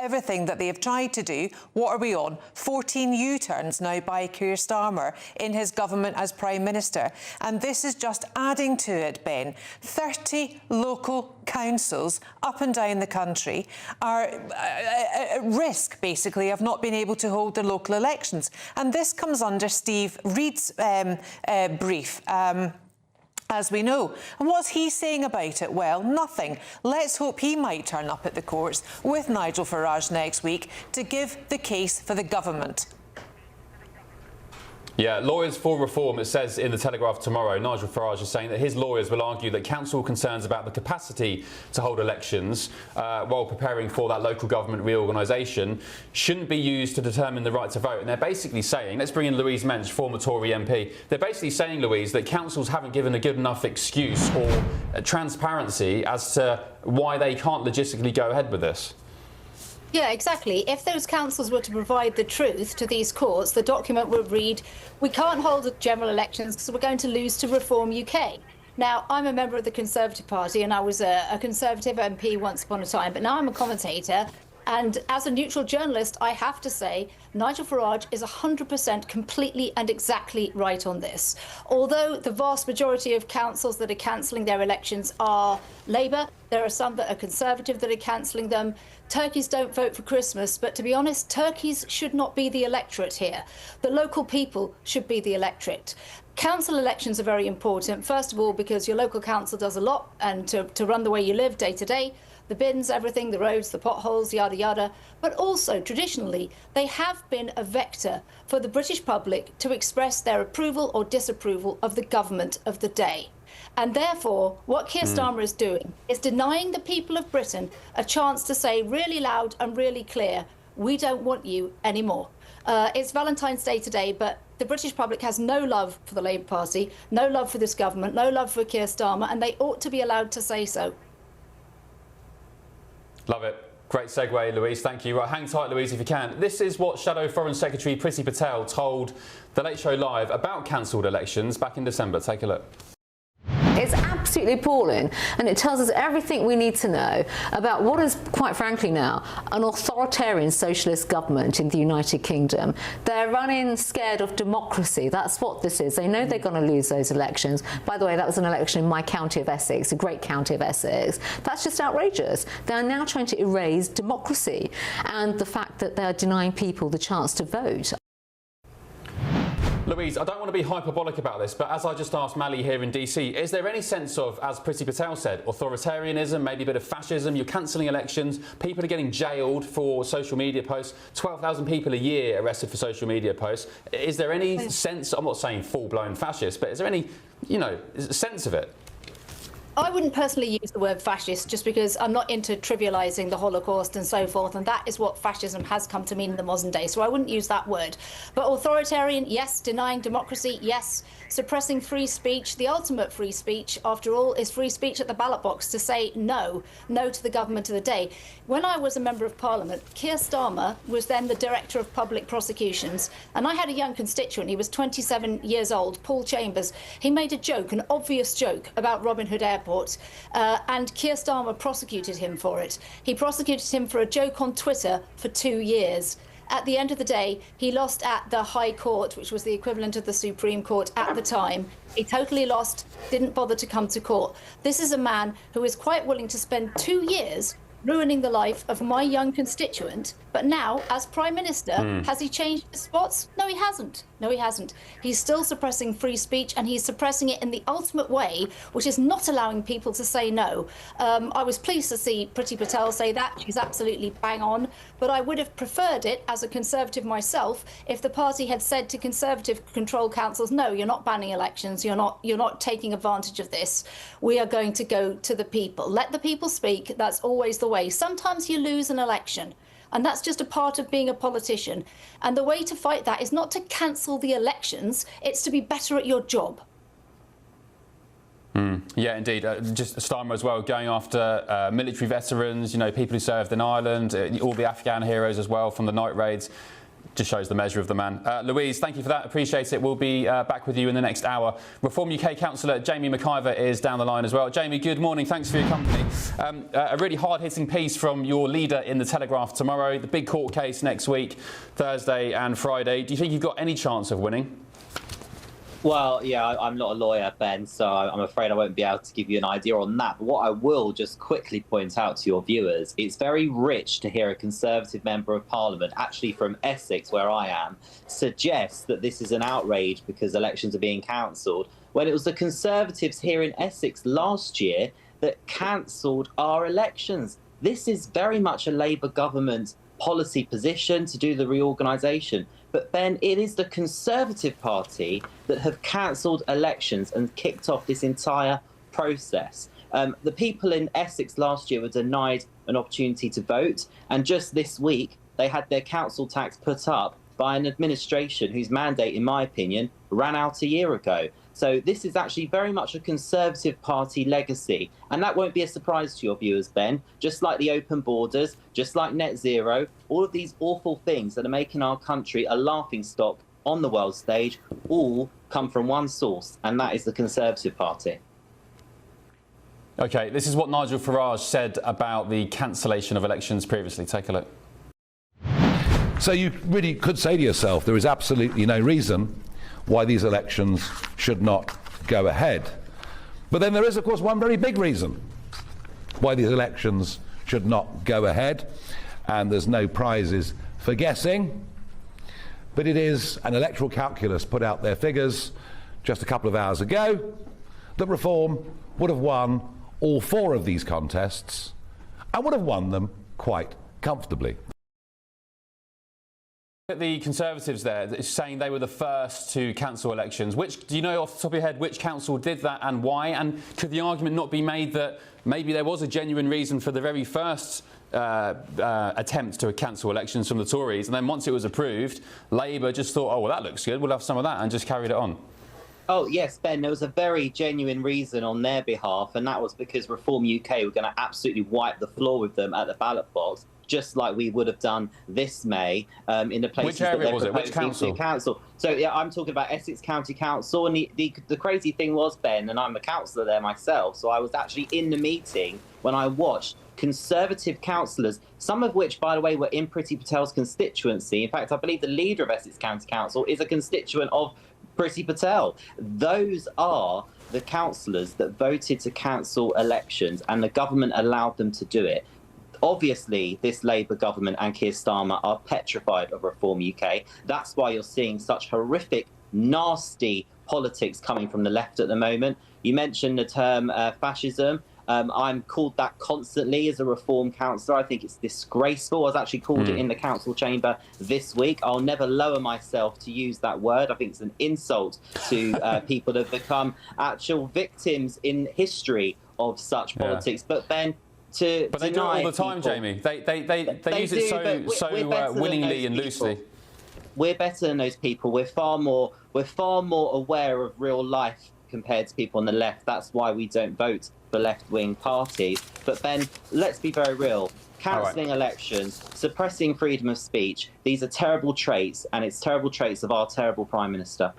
everything that they have tried to do, what are we on? 14 U-turns now by Keir Starmer in his government as Prime Minister. And this is just adding to it, Ben. 30 local councils up and down the country are at risk, basically, of not being able to hold their local elections. And this comes under Steve Reid's brief. As we know. And what's he saying about it? Well, nothing. Let's hope he might turn up at the courts with Nigel Farage next week to give the case for the government. Yeah, lawyers for reform, it says in the Telegraph tomorrow, Nigel Farage is saying that his lawyers will argue that council concerns about the capacity to hold elections while preparing for that local government reorganisation shouldn't be used to determine the right to vote. And they're basically saying, let's bring in Louise Mensch, former Tory MP, they're basically saying, Louise, that councils haven't given a good enough excuse or transparency as to why they can't logistically go ahead with this. Yeah, exactly. If those councils were to provide the truth to these courts, the document would read, we can't hold general elections because we're going to lose to Reform UK. Now, I'm a member of the Conservative Party and I was a Conservative MP once upon a time, but now I'm a commentator. And as a neutral journalist, I have to say, Nigel Farage is 100% completely and exactly right on this. Although the vast majority of councils that are cancelling their elections are Labour, there are some that are Conservative that are cancelling them. Turkeys don't vote for Christmas, but to be honest, turkeys should not be the electorate here. The local people should be the electorate. Council elections are very important, first of all, because your local council does a lot and to run the way you live day to day. The bins, everything, the roads, the potholes, yada, yada. But also, traditionally, they have been a vector for the British public to express their approval or disapproval of the government of the day. And therefore, what Keir Starmer is doing is denying the people of Britain a chance to say really loud and really clear, we don't want you anymore. It's Valentine's Day today, but the British public has no love for the Labour Party, no love for this government, no love for Keir Starmer, and they ought to be allowed to say so. Love it. Great segue, Louise. Thank you. Right, hang tight, Louise, if you can. This is what Shadow Foreign Secretary Priti Patel told The Late Show Live about cancelled elections back in December. Take a look. It's absolutely appalling, and it tells us everything we need to know about what is, quite frankly now, an authoritarian socialist government in the United Kingdom. They're running scared of democracy. That's what this is. They know they're going to lose those elections. By the way, that was an election in my county of Essex, a great county of Essex. That's just outrageous. They are now trying to erase democracy and the fact that they're denying people the chance to vote. Louise, I don't want to be hyperbolic about this, but as I just asked Mally here in DC, is there any sense of, as Priti Patel said, authoritarianism, maybe a bit of fascism? You're cancelling elections, people are getting jailed for social media posts, 12,000 people a year arrested for social media posts. Is there any sense, I'm not saying full-blown fascist, but is there any, you know, sense of it? I wouldn't personally use the word fascist just because I'm not into trivialising the Holocaust and so forth, and that is what fascism has come to mean in the modern day, so I wouldn't use that word. But authoritarian, yes. Denying democracy, yes. Suppressing free speech. The ultimate free speech, after all, is free speech at the ballot box to say no to the government of the day. When I was a Member of Parliament, Keir Starmer was then the Director of Public Prosecutions, and I had a young constituent, he was 27 years old, Paul Chambers. He made a joke, an obvious joke, about Robin Hood Airport, and Keir Starmer prosecuted him for it. He prosecuted him for a joke on Twitter for 2 years. At the end of the day, he lost at the High Court, which was the equivalent of the Supreme Court at the time. He totally lost, didn't bother to come to court. This is a man who is quite willing to spend 2 years ruining the life of my young constituent. But now, as Prime Minister, has he changed his spots? No, he hasn't. No, he hasn't. He's still suppressing free speech, and he's suppressing it in the ultimate way, which is not allowing people to say no. I was pleased to see Priti Patel say that. She's absolutely bang on. But I would have preferred it, as a Conservative myself, if the party had said to Conservative-controlled councils, no, you're not banning elections, you're not taking advantage of this. We are going to go to the people. Let the people speak. That's always the way. Sometimes you lose an election, and that's just a part of being a politician. And the way to fight that is not to cancel the elections, it's to be better at your job. Yeah, indeed. Just Starmer as well, going after military veterans, you know, people who served in Ireland, all the Afghan heroes as well from the night raids. just shows the measure of the man. Louise, thank you for that. Appreciate it. We'll be back with you in the next hour. Reform UK councillor Jamie McIver is down the line as well. Jamie, good morning. Thanks for your company. A really hard-hitting piece from your leader in the Telegraph tomorrow. The big court case next week, Thursday and Friday. Do you think you've got any chance of winning? Well, yeah, I'm not a lawyer, Ben, so I'm afraid I won't be able to give you an idea on that. But what I will just quickly point out to your viewers, it's very rich to hear a Conservative Member of Parliament, actually from Essex, where I am, suggest that this is an outrage because elections are being cancelled, when it was the Conservatives here in Essex last year that cancelled our elections. This is very much a Labour government policy position to do the reorganisation. But, Ben, it is the Conservative Party that have cancelled elections and kicked off this entire process. The people in Essex last year were denied an opportunity to vote. And just this week, they had their council tax put up by an administration whose mandate, in my opinion, ran out a year ago. So this is actually very much a Conservative Party legacy. And that won't be a surprise to your viewers, Ben. Just like the open borders, just like net zero, all of these awful things that are making our country a laughingstock on the world stage all come from one source, and that is the Conservative Party. OK, this is what Nigel Farage said about the cancellation of elections previously. Take a look. So you really could say to yourself, there is absolutely no reason why these elections should not go ahead. But then there is, of course, one very big reason why these elections should not go ahead, and there's no prizes for guessing, but it is an electoral calculus put out their figures just a couple of hours ago that Reform would have won all 4 of these contests and would have won them quite comfortably. The Conservatives there saying they were the first to cancel elections. Do you know off the top of your head which council did that and why? And could the argument not be made that maybe there was a genuine reason for the very first attempt to cancel elections from the Tories, and then once it was approved, Labour just thought, oh, well, that looks good, we'll have some of that, and just carried it on? Oh, yes, Ben, there was a very genuine reason on their behalf, and that was because Reform UK were going to absolutely wipe the floor with them at the ballot box, just like we would have done this May in the places that they're proposing to cancel. So, yeah, I'm talking about Essex County Council, and the crazy thing was, Ben, and I'm a councillor there myself, so I was actually in the meeting when I watched Conservative councillors, some of which, by the way, were in Priti Patel's constituency. In fact, I believe the leader of Essex County Council is a constituent of Priti Patel. Those are the councillors that voted to cancel elections, and the government allowed them to do it. Obviously, this Labour government and Keir Starmer are petrified of Reform UK. That's why you're seeing such horrific, nasty politics coming from the left at the moment. You mentioned the term fascism. I'm called that constantly as a Reform councillor. I think it's disgraceful. I was actually called it in the council chamber this week. I'll never lower myself to use that word. I think it's an insult to people that have become actual victims in history of such politics. But Ben, but they do it all the time, people, Jamie. They use it so willingly and loosely. We're better than those people. We're far more aware of real life compared to people on the left. That's why we don't vote for left-wing parties. But Ben, let's be very real. Cancelling elections, suppressing freedom of speech, these are terrible traits, and it's terrible traits of our terrible Prime Minister.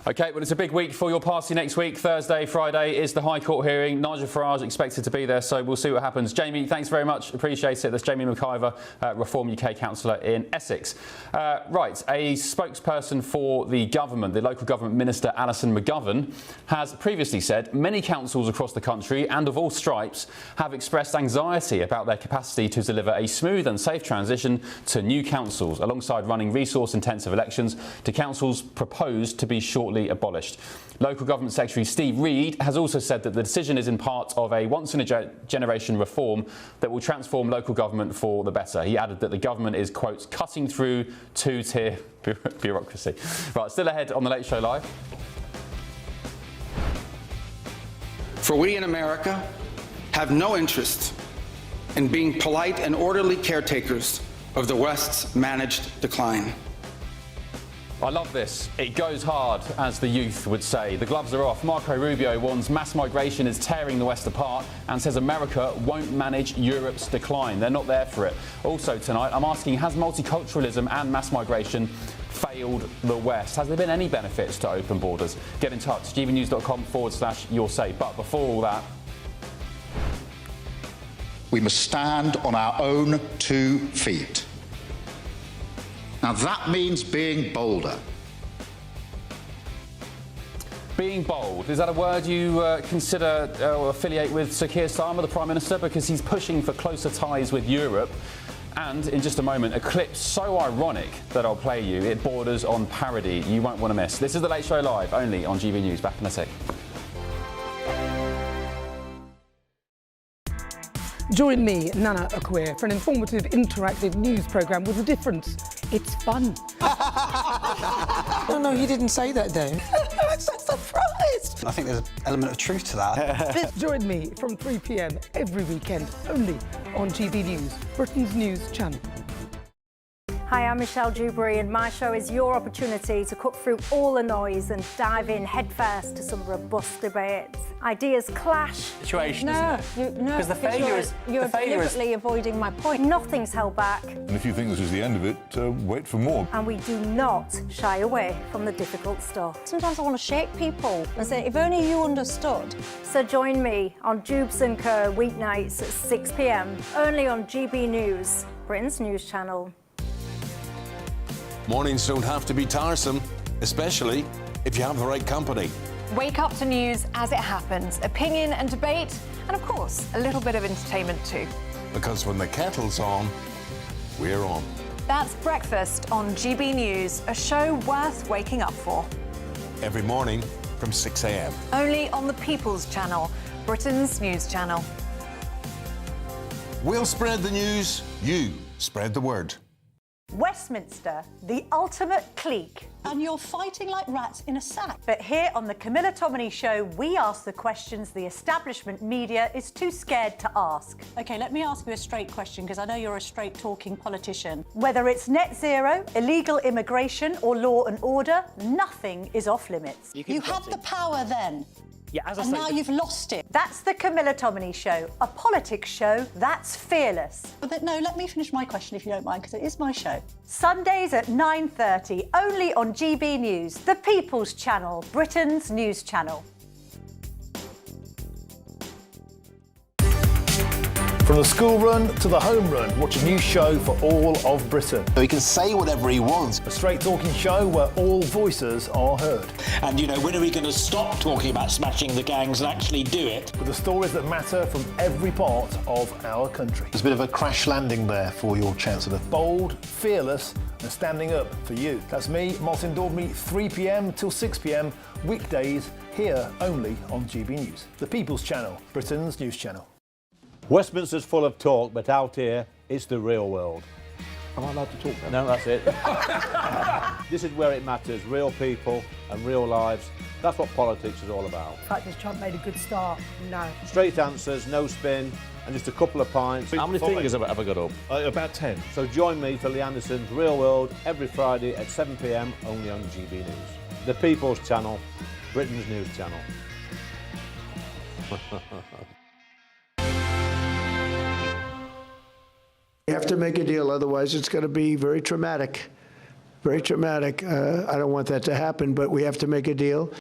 OK, well, it's a big week for your party next week. Thursday, Friday is the High Court hearing. Nigel Farage expected to be there, so we'll see what happens. Jamie, thanks very much. Appreciate it. That's Jamie McIver, Reform UK councillor in Essex. Right, a spokesperson for the government, the local government minister, Alison McGovern, has previously said many councils across the country and of all stripes have expressed anxiety about their capacity to deliver a smooth and safe transition to new councils, alongside running resource-intensive elections to councils proposed to be shortly abolished. Local Government Secretary Steve Reed has also said that the decision is in part of a once-in-a-generation reform that will transform local government for the better. He added that the government is, quote, cutting through two-tier bureaucracy. Right, still ahead on the Late Show Live. For we in America have no interest in being polite and orderly caretakers of the West's managed decline. I love this. It goes hard, as the youth would say. The gloves are off. Marco Rubio warns mass migration is tearing the West apart and says America won't manage Europe's decline. They're not there for it. Also tonight, I'm asking, has multiculturalism and mass migration failed the West? Has there been any benefits to open borders? Get in touch, gbnews.com/your say. But before all that, we must stand on our own 2 feet. Now that means being bolder. being bold, is that a word you consider or affiliate with Sir Keir Starmer, the Prime Minister, because he's pushing for closer ties with Europe? And in just a moment, a clip so ironic that I'll play you, it borders on parody. You won't want to miss. This is The Late Show Live, only on GB News. Back in a sec. Join me, Nana Akwe, for an informative, interactive news programme with a difference. It's fun. No, he didn't say that, though. I'm so surprised. I think there's an element of truth to that. Join me from 3 p.m. every weekend, only on GB News, Britain's news channel. Hi, I'm Michelle Dewberry, and my show is your opportunity to cut through all the noise and dive in headfirst to some robust debates. Ideas clash. Situation, No, because the failure is you're deliberately avoiding my point. Nothing's held back, And if you think this is the end of it, wait for more. and we do not shy away from the difficult stuff. Sometimes I want to shake people and say, if only you understood. So join me on Jubes & Co. weeknights at 6 p.m. only on GB News, Britain's news channel. Mornings don't have to be tiresome, especially if you have the right company. Wake up to news as it happens, opinion and debate, and of course, a little bit of entertainment too. Because when the kettle's on, we're on. That's Breakfast on GB News, a show worth waking up for. Every morning from 6 a.m. Only on the People's Channel, Britain's news channel. We'll spread the news, you spread the word. Westminster, the ultimate clique. And you're fighting like rats in a sack. But here on the Camilla Tominey Show, we ask the questions the establishment media is too scared to ask. OK, let me ask you a straight question, because I know you're a straight-talking politician. Whether it's net zero, illegal immigration or law and order, nothing is off limits. You had the power then. Yeah, as I and say, now you've lost it. That's the Camilla Tominey Show, a politics show that's fearless. But no, let me finish my question if you don't mind, because it is my show. Sundays at 9:30, only on GB News, the People's Channel, Britain's news channel. From the school run to the home run, watch a new show for all of Britain. So he can say whatever he wants. A straight talking show where all voices are heard. And, you know, when are we going to stop talking about smashing the gangs and actually do it? With the stories that matter from every part of our country. There's a bit of a crash landing there for your Chancellor. Bold, fearless and standing up for you. That's me, Martin Daubney, 3 p.m. till 6 p.m, weekdays, here only on GB News. The People's Channel, Britain's news channel. Westminster's full of talk, but out here, it's the real world. Am I allowed to talk now? No, that's it. This is where it matters, real people and real lives. That's what politics is all about. In fact, has Trump made a good start? No. Straight answers, no spin, and just a couple of pints. How many fingers have I got up? About 10. So join me for Lee Anderson's Real World every Friday at 7 p.m, only on GB News. The People's Channel, Britain's news channel. We have to make a deal, otherwise it's going to be very traumatic. Very traumatic. I don't want that to happen, but we have to make a deal.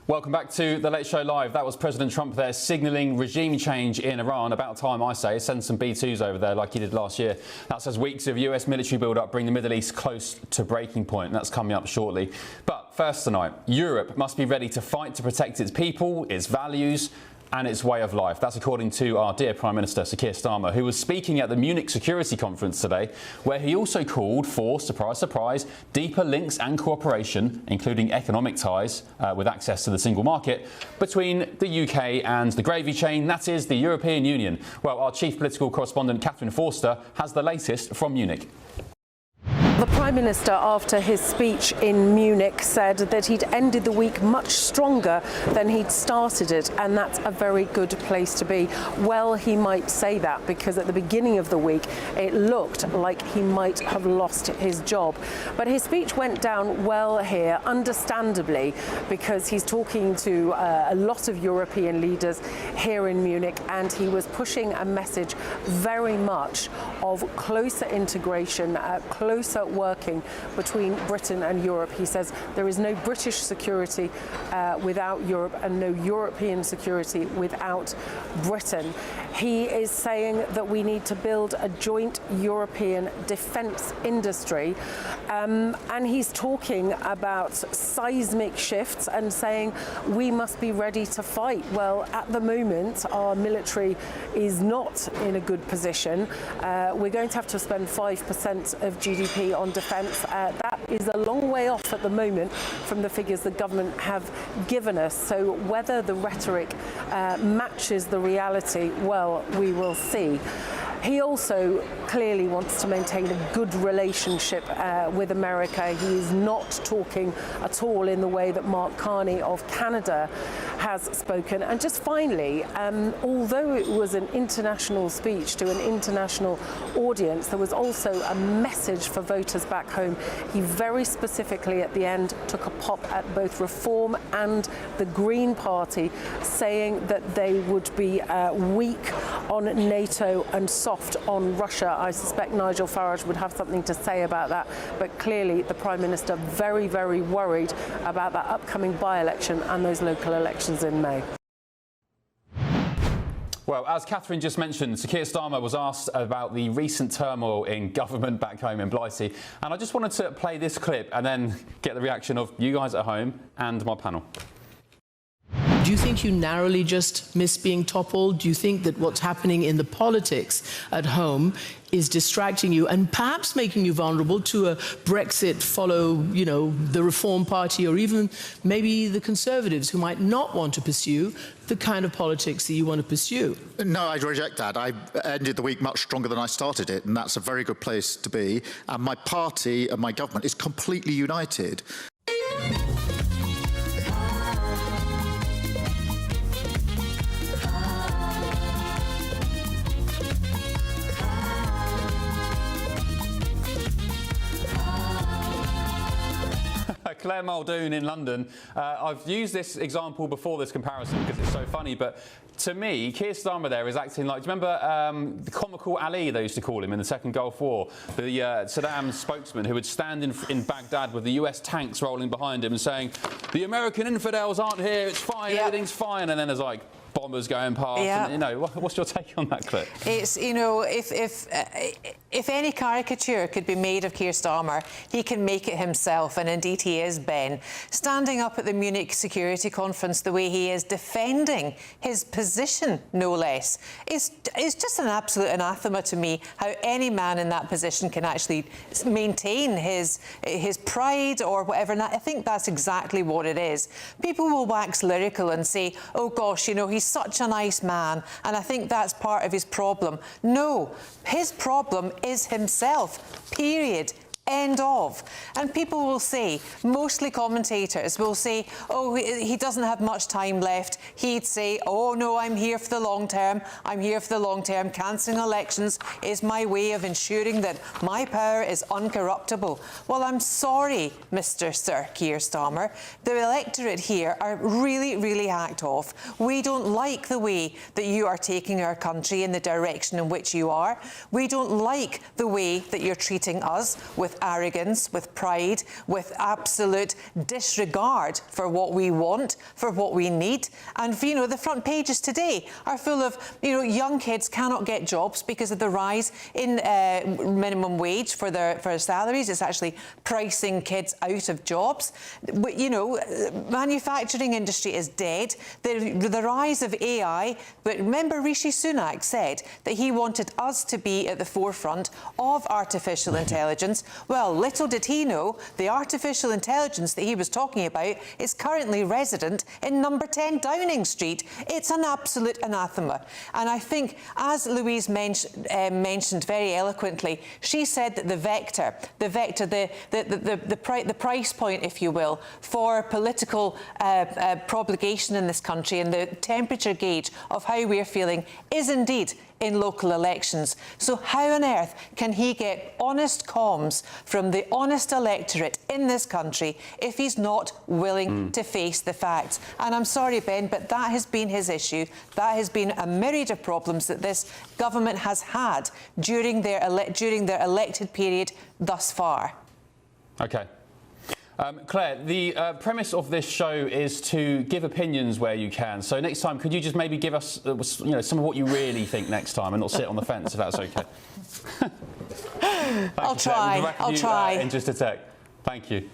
Welcome back to The Late Show Live. That was President Trump there signalling regime change in Iran. About time, I say. Send some B-2s over there like he did last year. That's as weeks of US military build-up bring the Middle East close to breaking point. That's coming up shortly. But first tonight, Europe must be ready to fight to protect its people, its values and its way of life. That's according to our dear Prime Minister, Sir Keir Starmer, who was speaking at the Munich Security Conference today, where he also called for, surprise, surprise, deeper links and cooperation, including economic ties with access to the single market, between the UK and the gravy chain, that is the European Union. Well, our chief political correspondent, Catherine Forster, has the latest from Munich. The Prime Minister, after his speech in Munich, said that he'd ended the week much stronger than he'd started it, and that's a very good place to be. Well, he might say that because at the beginning of the week it looked like he might have lost his job. But his speech went down well here, understandably, because he's talking to a lot of European leaders here in Munich, and he was pushing a message very much of closer integration, closer working between Britain and Europe. He says there is no British security without Europe and no European security without Britain. He is saying that we need to build a joint European defence industry, and he's talking about seismic shifts and saying we must be ready to fight. Well, at the moment our military is not in a good position. We're going to have to spend 5% of GDP on defence. That is a long way off at the moment from the figures the government have given us. So whether the rhetoric matches the reality, well, we will see. He also clearly wants to maintain a good relationship with America. He is not talking at all in the way that Mark Carney of Canada has spoken. And just finally, although it was an international speech to an international audience, there was also a message for voters back home. He very specifically at the end took a pop at both Reform and the Green Party, saying that they would be weak on NATO and soft on Russia. I suspect Nigel Farage would have something to say about that, but clearly the Prime Minister very, very worried about that upcoming by-election and those local elections in May. Well, as Catherine just mentioned, Sir Keir Starmer was asked about the recent turmoil in government back home in Blighty, and I just wanted to play this clip and then get the reaction of you guys at home and my panel. Do you think you narrowly just miss being toppled? Do you think that what's happening in the politics at home is distracting you and perhaps making you vulnerable to a Brexit follow, you know, the Reform Party or even maybe the Conservatives who might not want to pursue the kind of politics that you want to pursue? No, I reject that. I ended the week much stronger than I started it, and that's a very good place to be. And my party and my government is completely united. Claire Muldoon in London. I've used this example before, this comparison, because it's so funny, but to me, Keir Starmer there is acting like, do you remember the comical Ali, they used to call him in the Second Gulf War, the Saddam spokesman who would stand in Baghdad with the US tanks rolling behind him and saying, the American infidels aren't here, it's fine, everything's fine, and then there's like bombers going past. And, you know, what's your take on that clip? It's, you know, if any caricature could be made of Keir Starmer, he can make it himself, and indeed he is, Ben. Standing up at the Munich Security Conference the way he is, defending his position, no less, is just an absolute anathema to me, how any man in that position can actually maintain his pride or whatever. And I think that's exactly what it is. People will wax lyrical and say, oh gosh, you know, he's such a nice man, and I think that's part of his problem. No, his problem is himself, period. End of. And people will say, mostly commentators will say, oh, he doesn't have much time left. He'd say, oh no, I'm here for the long term. I'm here for the long term. Cancelling elections is my way of ensuring that my power is uncorruptible. Well, I'm sorry, Mr. Sir Keir Starmer. The electorate here are really, really hacked off. We don't like the way that you are taking our country in the direction in which you are. We don't like the way that you're treating us with arrogance, with pride, with absolute disregard for what we want, for what we need. And, you know, the front pages today are full of, you know, young kids cannot get jobs because of the rise in minimum wage for their salaries. It's actually pricing kids out of jobs. You know, manufacturing industry is dead. The rise of AI, but remember Rishi Sunak said that he wanted us to be at the forefront of artificial intelligence. Well, little did he know the artificial intelligence that he was talking about is currently resident in number 10 Downing Street. It's an absolute anathema. And I think, as Louise mentioned very eloquently, She said that the price point, if you will, for political propagation in this country and the temperature gauge of how we're feeling is indeed in local elections. So how on earth can he get honest comms from the honest electorate in this country if he's not willing to face the facts? And I'm sorry, Ben, but that has been his issue. That has been a myriad of problems that this government has had during their elected period thus far. OK. Claire, the premise of this show is to give opinions where you can. So next time, could you just maybe give us, some of what you really think next time, and not sit on the fence, if that's OK? I'll try. In just a sec. Thank you.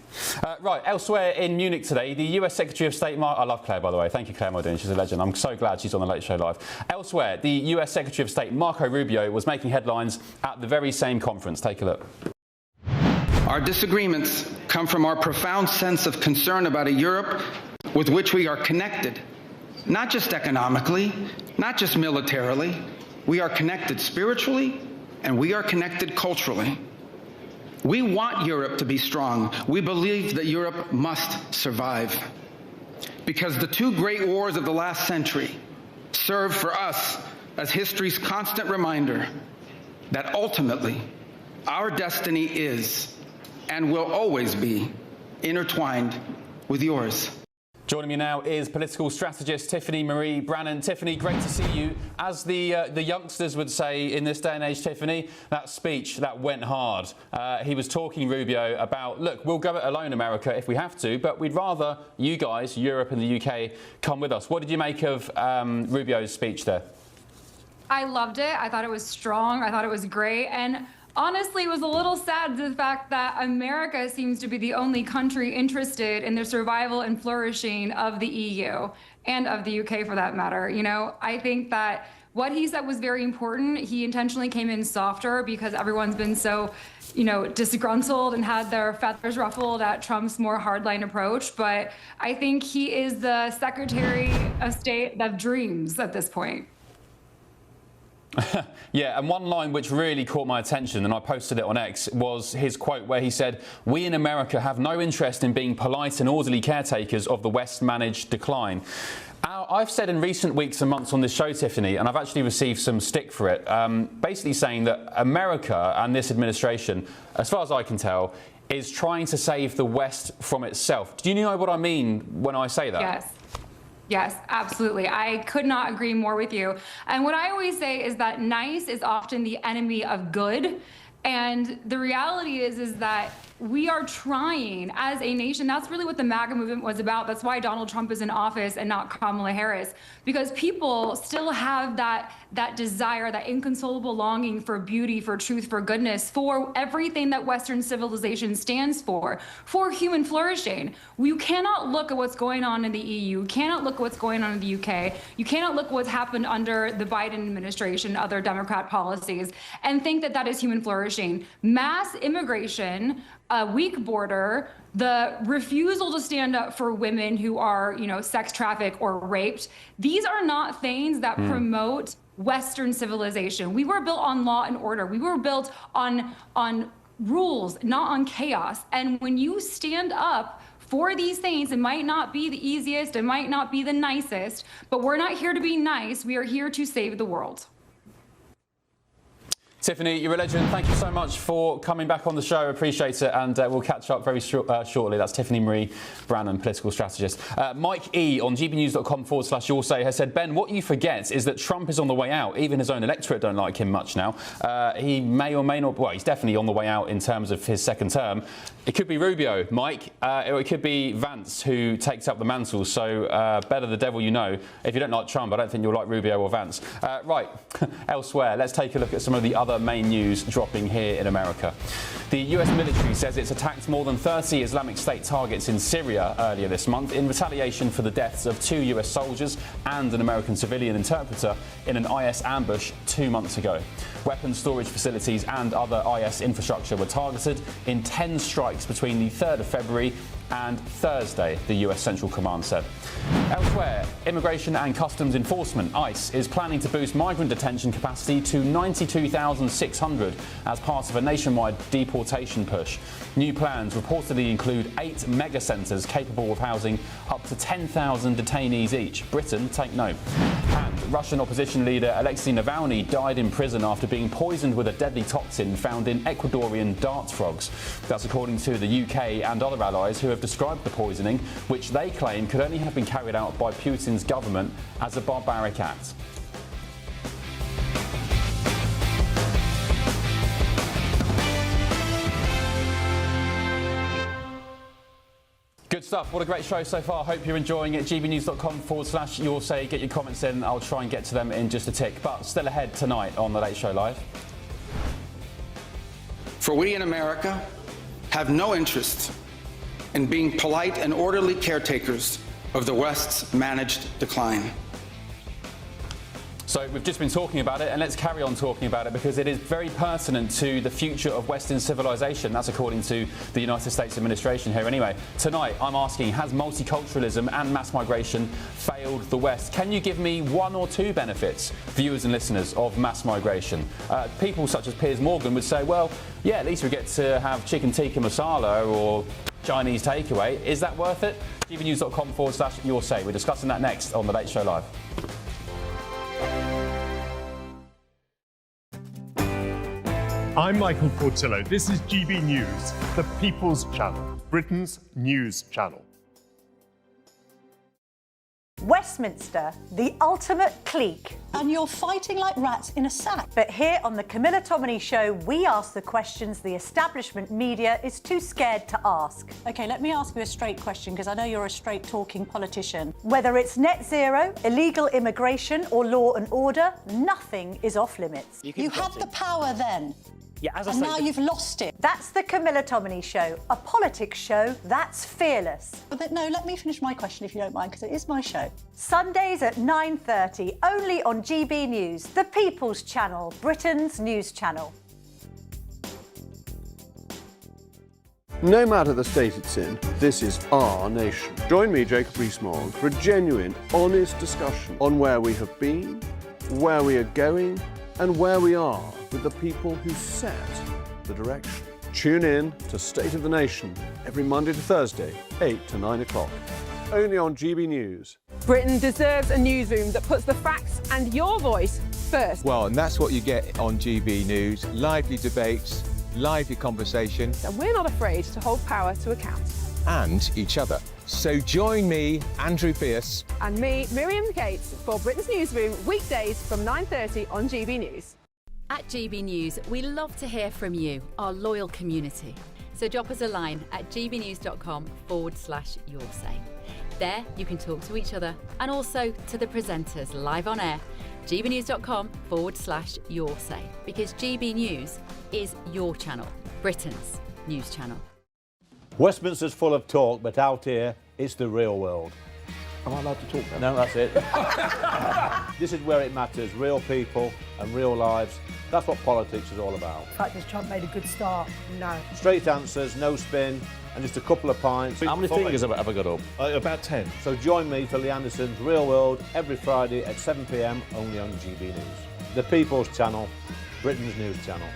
Right, elsewhere in Munich today, the US Secretary of State... I love Claire, by the way. Thank you, Claire Modine. She's a legend. I'm so glad she's on the Late Show Live. Elsewhere, the US Secretary of State, Marco Rubio, was making headlines at the very same conference. Take a look. Our disagreements come from our profound sense of concern about a Europe with which we are connected, not just economically, not just militarily. We are connected spiritually, and we are connected culturally. We want Europe to be strong. We believe that Europe must survive. Because the two great wars of the last century serve for us as history's constant reminder that ultimately our destiny is and will always be intertwined with yours. Joining me now is political strategist Tiffany Marie Brannan. Tiffany, great to see you. As the youngsters would say in this day and age, Tiffany, that speech, that went hard. He was talking, Rubio, about, look, we'll go it alone, America, if we have to, but we'd rather you guys, Europe and the UK, come with us. What did you make of Rubio's speech there? I loved it. I thought it was strong. I thought it was great. And honestly, it was a little sad, the fact that America seems to be the only country interested in the survival and flourishing of the EU and of the UK, for that matter. I think that what he said was very important. He intentionally came in softer because everyone's been so, disgruntled and had their feathers ruffled at Trump's more hardline approach. But I think he is the Secretary of State of dreams at this point. Yeah, and one line which really caught my attention, and I posted it on X, was his quote where he said, "We in America have no interest in being polite and orderly caretakers of the West-managed decline." I've said in recent weeks and months on this show, Tiffany, and I've actually received some stick for it, basically saying that America and this administration, as far as I can tell, is trying to save the West from itself. Do you know what I mean when I say that? Yes. Yes, absolutely. I could not agree more with you. And what I always say is that nice is often the enemy of good. And the reality is that we are trying as a nation. That's really what the MAGA movement was about. That's why Donald Trump is in office and not Kamala Harris, because people still have that desire, that inconsolable longing for beauty, for truth, for goodness, for everything that Western civilization stands for human flourishing. You cannot look at what's going on in the EU. You cannot look at what's going on in the UK. You cannot look at what's happened under the Biden administration, other Democrat policies, and think that that is human flourishing. Mass immigration, a weak border, the refusal to stand up for women who are, sex trafficked or raped. These are not things that promote Western civilization. We were built on law and order. We were built on rules, not on chaos. And when you stand up for these things, it might not be the easiest, it might not be the nicest, but we're not here to be nice. We are here to save the world. Tiffany, you're a legend. Thank you so much for coming back on the show. Appreciate it. And we'll catch up very shortly. That's Tiffany Marie Brannan, political strategist. Mike E. on gbnews.com/you'll say has said, Ben, what you forget is that Trump is on the way out. Even his own electorate don't like him much now. He may or may not, well, he's definitely on the way out in terms of his second term. It could be Rubio, Mike, or it could be Vance who takes up the mantle. So better the devil you know. If you don't like Trump, I don't think you'll like Rubio or Vance. Right, elsewhere, let's take a look at some of the other main news dropping here in America. The US military says it's attacked more than 30 Islamic State targets in Syria earlier this month in retaliation for the deaths of 2 US soldiers and an American civilian interpreter in an IS ambush 2 months ago. Weapons storage facilities and other IS infrastructure were targeted in 10 strikes between the 3rd of February and Thursday, the US Central Command said. Elsewhere, Immigration and Customs Enforcement, ICE, is planning to boost migrant detention capacity to 92,600 as part of a nationwide deportation push. New plans reportedly include 8 mega centres capable of housing up to 10,000 detainees each. Britain, take note. And Russian opposition leader Alexei Navalny died in prison after being poisoned with a deadly toxin found in Ecuadorian dart frogs. That's according to the UK and other allies who have described the poisoning, which they claim could only have been carried out by Putin's government, as a barbaric act. Good stuff. What a great show so far. Hope you're enjoying it. gbnews.com/your say. Get your comments in. I'll try and get to them in just a tick. But still ahead tonight on The Late Show Live. For we in America have no interest in being polite and orderly caretakers of the West's managed decline. So we've just been talking about it, and let's carry on talking about it because it is very pertinent to the future of Western civilization. That's according to the United States administration here. Anyway, tonight I'm asking, has multiculturalism and mass migration failed the West? Can you give me one or two benefits, viewers and listeners, of mass migration? People such as Piers Morgan would say, well, yeah, at least we get to have chicken tikka masala or Chinese takeaway. Is that worth it? gbnews.com/your say. We're discussing that next on The Late Show Live. I'm Michael Portillo. This is GB News, the People's Channel, Britain's news channel. Westminster, the ultimate clique. And you're fighting like rats in a sack. But here on the Camilla Tominey Show, we ask the questions the establishment media is too scared to ask. OK, let me ask you a straight question, because I know you're a straight-talking politician. Whether it's net zero, illegal immigration or law and order, nothing is off limits. You had the power then. Yeah, as I and say, now you've lost it. That's the Camilla Tominey Show, a politics show that's fearless. But no, let me finish my question if you don't mind, because it is my show. Sundays at 9:30, only on GB News, the People's Channel, Britain's news channel. No matter the state it's in, this is our nation. Join me, Jacob Rees-Mogg, for a genuine, honest discussion on where we have been, where we are going, and where we are with the people who set the direction. Tune in to State of the Nation every Monday to Thursday, 8 to 9 o'clock. Only on GB News. Britain deserves a newsroom that puts the facts and your voice first. Well, and that's what you get on GB News. Lively debates, lively conversation. And we're not afraid to hold power to account. And each other. So join me, Andrew Pierce. And me, Miriam Gates, for Britain's Newsroom, weekdays from 9:30 on GB News. At GB News, we love to hear from you, our loyal community. So drop us a line at gbnews.com/your say. There you can talk to each other and also to the presenters live on air. gbnews.com/your say, because GB News is your channel, Britain's news channel. Westminster's full of talk, but out here, it's the real world. Am I allowed to talk now? No, that's it. This is where it matters, real people and real lives. That's what politics is all about. The fact is Trump made a good start. No. Straight answers, no spin, and just a couple of pints. How many fingers have I got up? About 10. So join me for Lee Anderson's Real World every Friday at 7 p.m. only on GB News. The People's Channel, Britain's news channel.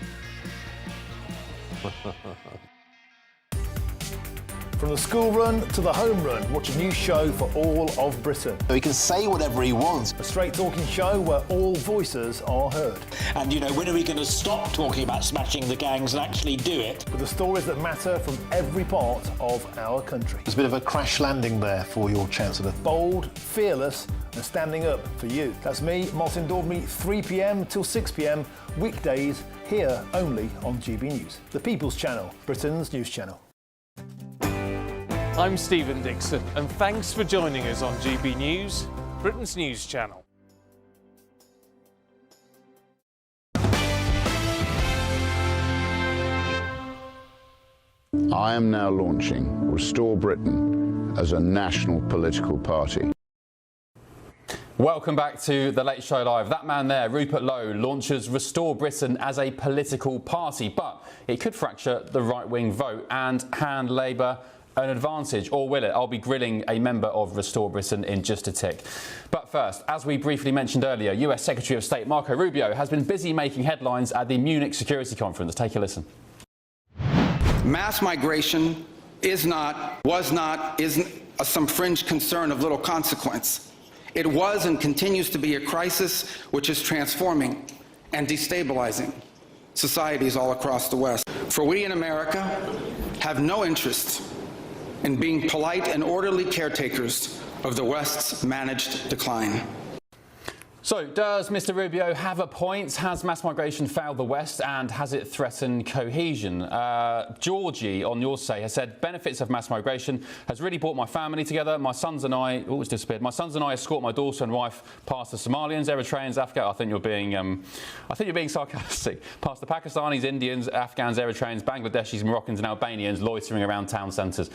From the school run to the home run, watch a new show for all of Britain. He can say whatever he wants. A straight talking show where all voices are heard. And, you know, when are we going to stop talking about smashing the gangs and actually do it? With the stories that matter from every part of our country. There's a bit of a crash landing there for your Chancellor. Bold, fearless and standing up for you. That's me, Martin Daubney, 3 p.m. till 6 p.m. weekdays here only on GB News. The People's Channel, Britain's news channel. I'm Stephen Dixon, and thanks for joining us on GB News, Britain's news channel. I am now launching Restore Britain as a national political party. Welcome back to The Late Show Live. That man there, Rupert Lowe, launches Restore Britain as a political party, but it could fracture the right-wing vote and hand Labour an advantage, or will it? I'll be grilling a member of Restore Britain in just a tick. But first, as we briefly mentioned earlier, US Secretary of State Marco Rubio has been busy making headlines at the Munich Security Conference. Take a listen. Mass migration is not, was not, isn't some fringe concern of little consequence. It was and continues to be a crisis which is transforming and destabilizing societies all across the West. For we in America have no interest in being polite and orderly caretakers of the West's managed decline. So, does Mr Rubio have a point? Has mass migration failed the West, and has it threatened cohesion? Georgie, on your say, has said, benefits of mass migration has really brought my family together. My sons and I, it's disappeared. My sons and I escort my daughter and wife past the Somalians, Eritreans, Afghans. I think you're being sarcastic. Past the Pakistanis, Indians, Afghans, Eritreans, Bangladeshis, Moroccans and Albanians loitering around town centres.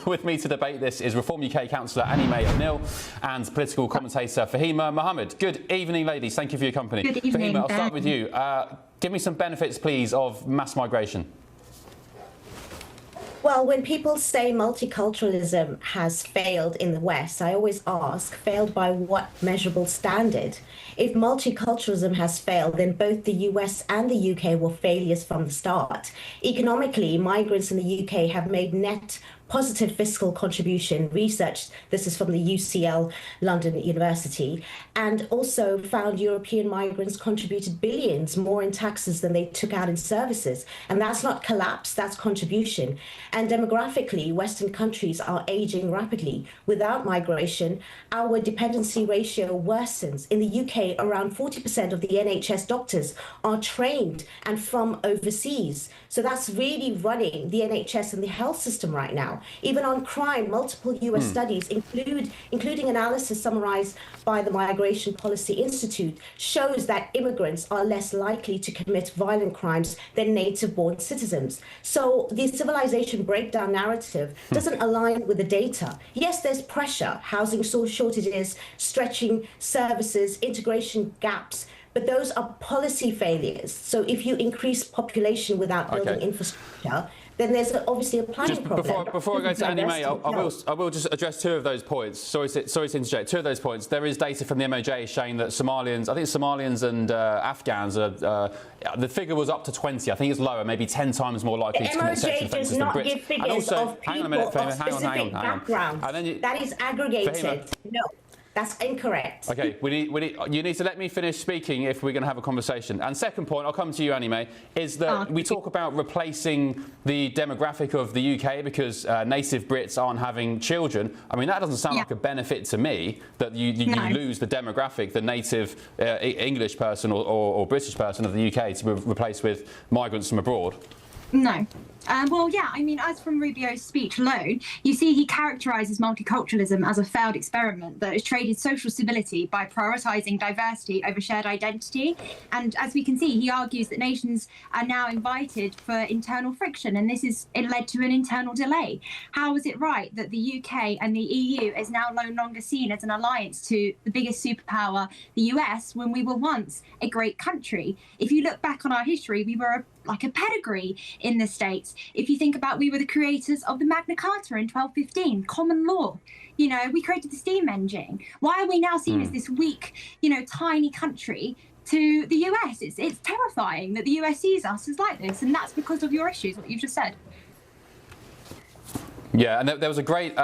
With me to debate this is Reform UK councillor Annie May O'Neill and political commentator Fahima Mohammed. Good evening, ladies. Thank you for your company. Good evening, Fahima, I'll start with you. Give me some benefits, please, of mass migration. Well, when people say multiculturalism has failed in the West, I always ask, failed by what measurable standard? If multiculturalism has failed, then both the US and the UK were failures from the start. Economically, migrants in the UK have made net positive fiscal contribution. Research, this is from the UCL London University, and also found European migrants contributed billions more in taxes than they took out in services. And that's not collapse, that's contribution. And demographically, Western countries are aging rapidly. Without migration, our dependency ratio worsens. In the UK, around 40% of the NHS doctors are trained and from overseas. So that's really running the NHS and the health system right now. Even on crime, multiple US studies, including analysis summarized by the Migration Policy Institute, shows that immigrants are less likely to commit violent crimes than native-born citizens. So the civilization breakdown narrative doesn't align with the data. Yes, there's pressure, housing shortages, stretching services, integration gaps, but those are policy failures. So if you increase population without building infrastructure, then there's obviously a planning problem. Before I go to Annie May, I will just address two of those points. Sorry to interject. Two of those points. There is data from the MOJ showing that Somalians, I think Somalians and Afghans, the figure was up to 20. I think it's lower, maybe 10 times more likely to commit sexual offences than Brits. Give figures and also, of people of specific backgrounds. That is aggregated. No. That's incorrect. OK, you need to let me finish speaking if we're going to have a conversation. And second point, I'll come to you, Annie May, is that we talk about replacing the demographic of the UK because native Brits aren't having children. I mean, that doesn't sound like a benefit to me, that you lose the demographic, the native English person or British person of the UK to be replaced with migrants from abroad. No. Well, yeah, I mean, as from Rubio's speech alone, you see he characterises multiculturalism as a failed experiment that has traded social stability by prioritising diversity over shared identity. And as we can see, he argues that nations are now invited for internal friction, and it led to an internal delay. How is it right that the UK and the EU is now no longer seen as an alliance to the biggest superpower, the US, when we were once a great country? If you look back on our history, we were like a pedigree in the States. If you think about, we were the creators of the Magna Carta in 1215, common law. You know, we created the steam engine. Why are we now seen as this weak, tiny country to the US? It's terrifying that the US sees us as like this, and that's because of your issues, what you've just said. Yeah, and there was a great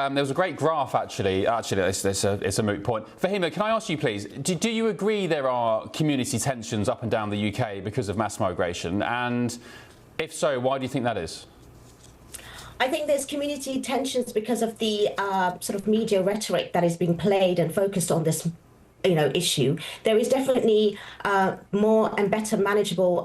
graph actually. It's a moot point. Fahima, can I ask you please? Do you agree there are community tensions up and down the UK because of mass migration? And if so, why do you think that is? I think there's community tensions because of the sort of media rhetoric that is being played and focused on this issue. There is definitely more and better manageable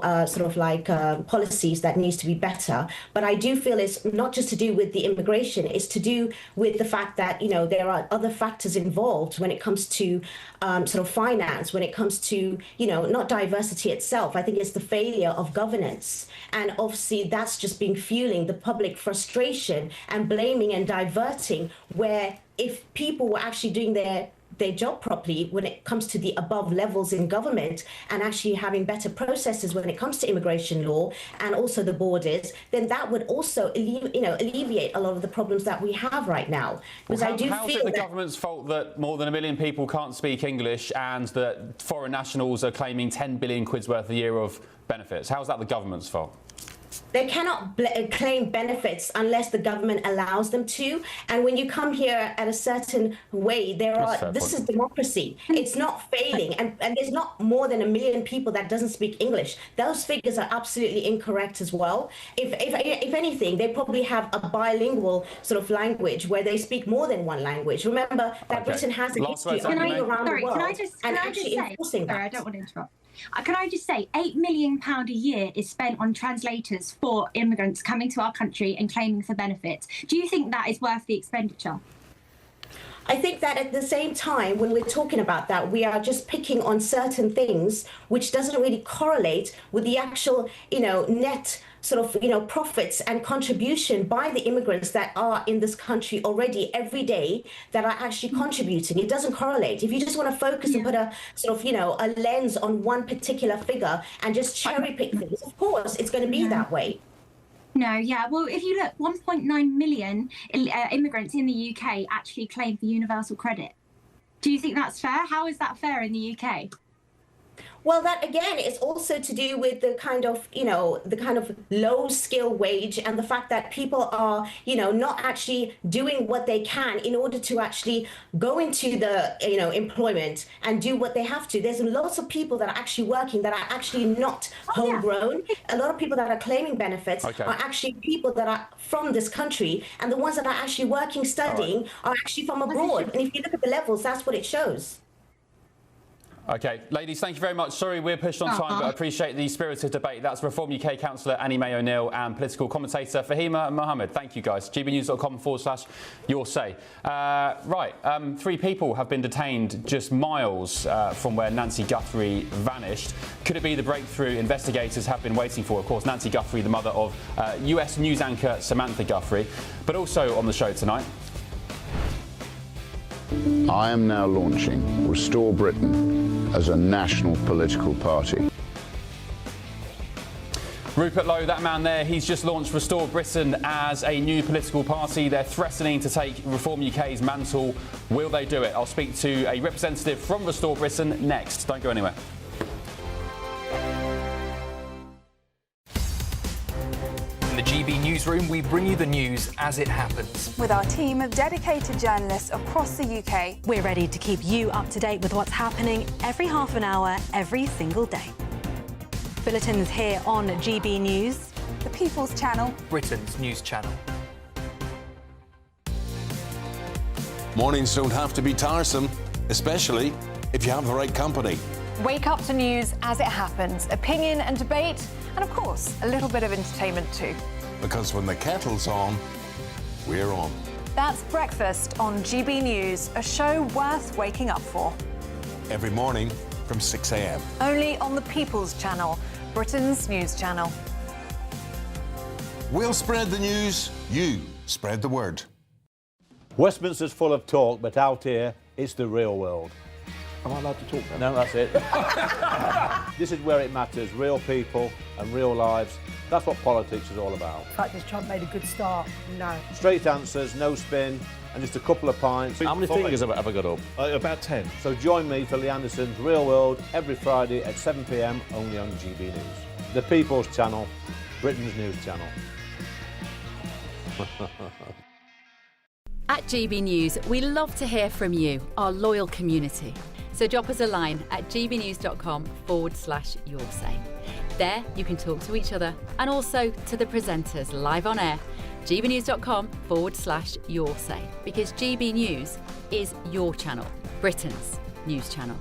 policies that needs to be better. But I do feel it's not just to do with the immigration, it's to do with the fact that, there are other factors involved when it comes to finance, when it comes to, not diversity itself. I think it's the failure of governance. And obviously that's just been fueling the public frustration and blaming and diverting, where if people were actually doing their their job properly when it comes to the above levels in government and actually having better processes when it comes to immigration law and also the borders, then that would also alleviate a lot of the problems that we have right now. Because I do how is feel it the that government's fault that more than 1 million people can't speak English and that foreign nationals are claiming 10 billion quid's worth a year of benefits? How is that the government's fault? they cannot claim benefits unless the government allows them to. And when you come here at a certain way, this is democracy. It's not failing. And there's not more than 1 million people that doesn't speak English. Those figures are absolutely incorrect as well. If anything, they probably have a bilingual sort of language where they speak more than one language. Remember that Britain has a history of being around the world and actually enforcing that. Sorry, I don't want to interrupt. Can I just say, £8 million a year is spent on translators for immigrants coming to our country and claiming for benefits. Do you think that is worth the expenditure? I think that at the same time, when we're talking about that, we are just picking on certain things which doesn't really correlate with the actual, net sort of, profits and contribution by the immigrants that are in this country already every day that are actually contributing. It doesn't correlate. If you just want to focus and put a sort of, a lens on one particular figure and just cherry pick things, of course, it's going to be that way. No, yeah. Well, if you look, 1.9 million immigrants in the UK actually claim for universal credit. Do you think that's fair? How is that fair in the UK? Well, that again is also to do with the kind of, low skill wage and the fact that people are, not actually doing what they can in order to actually go into the, employment and do what they have to. There's lots of people that are actually working that are actually not homegrown. A lot of people that are claiming benefits are actually people that are from this country, and the ones that are actually working, studying are actually from abroad. And if you look at the levels, that's what it shows. OK, ladies, thank you very much. Sorry we're pushed on time, but I appreciate the spirited debate. That's Reform UK councillor Annie May O'Neill and political commentator Fahima Mohammed. Thank you, guys. gbnews.com/your say. Right, 3 people have been detained just miles from where Nancy Guthrie vanished. Could it be the breakthrough investigators have been waiting for? Of course, Nancy Guthrie, the mother of US news anchor Samantha Guthrie. But also on the show tonight, I am now launching Restore Britain as a national political party. Rupert Lowe, that man there, he's just launched Restore Britain as a new political party. They're threatening to take Reform UK's mantle. Will they do it? I'll speak to a representative from Restore Britain next. Don't go anywhere. In the GB Newsroom, we bring you the news as it happens. With our team of dedicated journalists across the UK, we're ready to keep you up to date with what's happening every half an hour, every single day. Bulletins here on GB News, the People's Channel, Britain's news channel. Mornings don't have to be tiresome, especially if you have the right company. Wake up to news as it happens, opinion and debate, and of course, a little bit of entertainment too. Because when the kettle's on, we're on. That's Breakfast on GB News, a show worth waking up for. Every morning from 6 a.m. Only on the People's Channel, Britain's news channel. We'll spread the news, you spread the word. Westminster's full of talk, but out here, it's the real world. Am I allowed to talk now? No, that's it. This is where it matters, real people and real lives. That's what politics is all about. The fact is Trump made a good start, no. Straight answers, no spin, and just a couple of pints. How many fingers have I got up? About 10. So join me for Lee Anderson's Real World every Friday at 7 p.m. only on GB News. The People's Channel, Britain's news channel. At GB News, we love to hear from you, our loyal community. So drop us a line at gbnews.com/your say. There you can talk to each other and also to the presenters live on air. gbnews.com/your say, because GB News is your channel, Britain's news channel.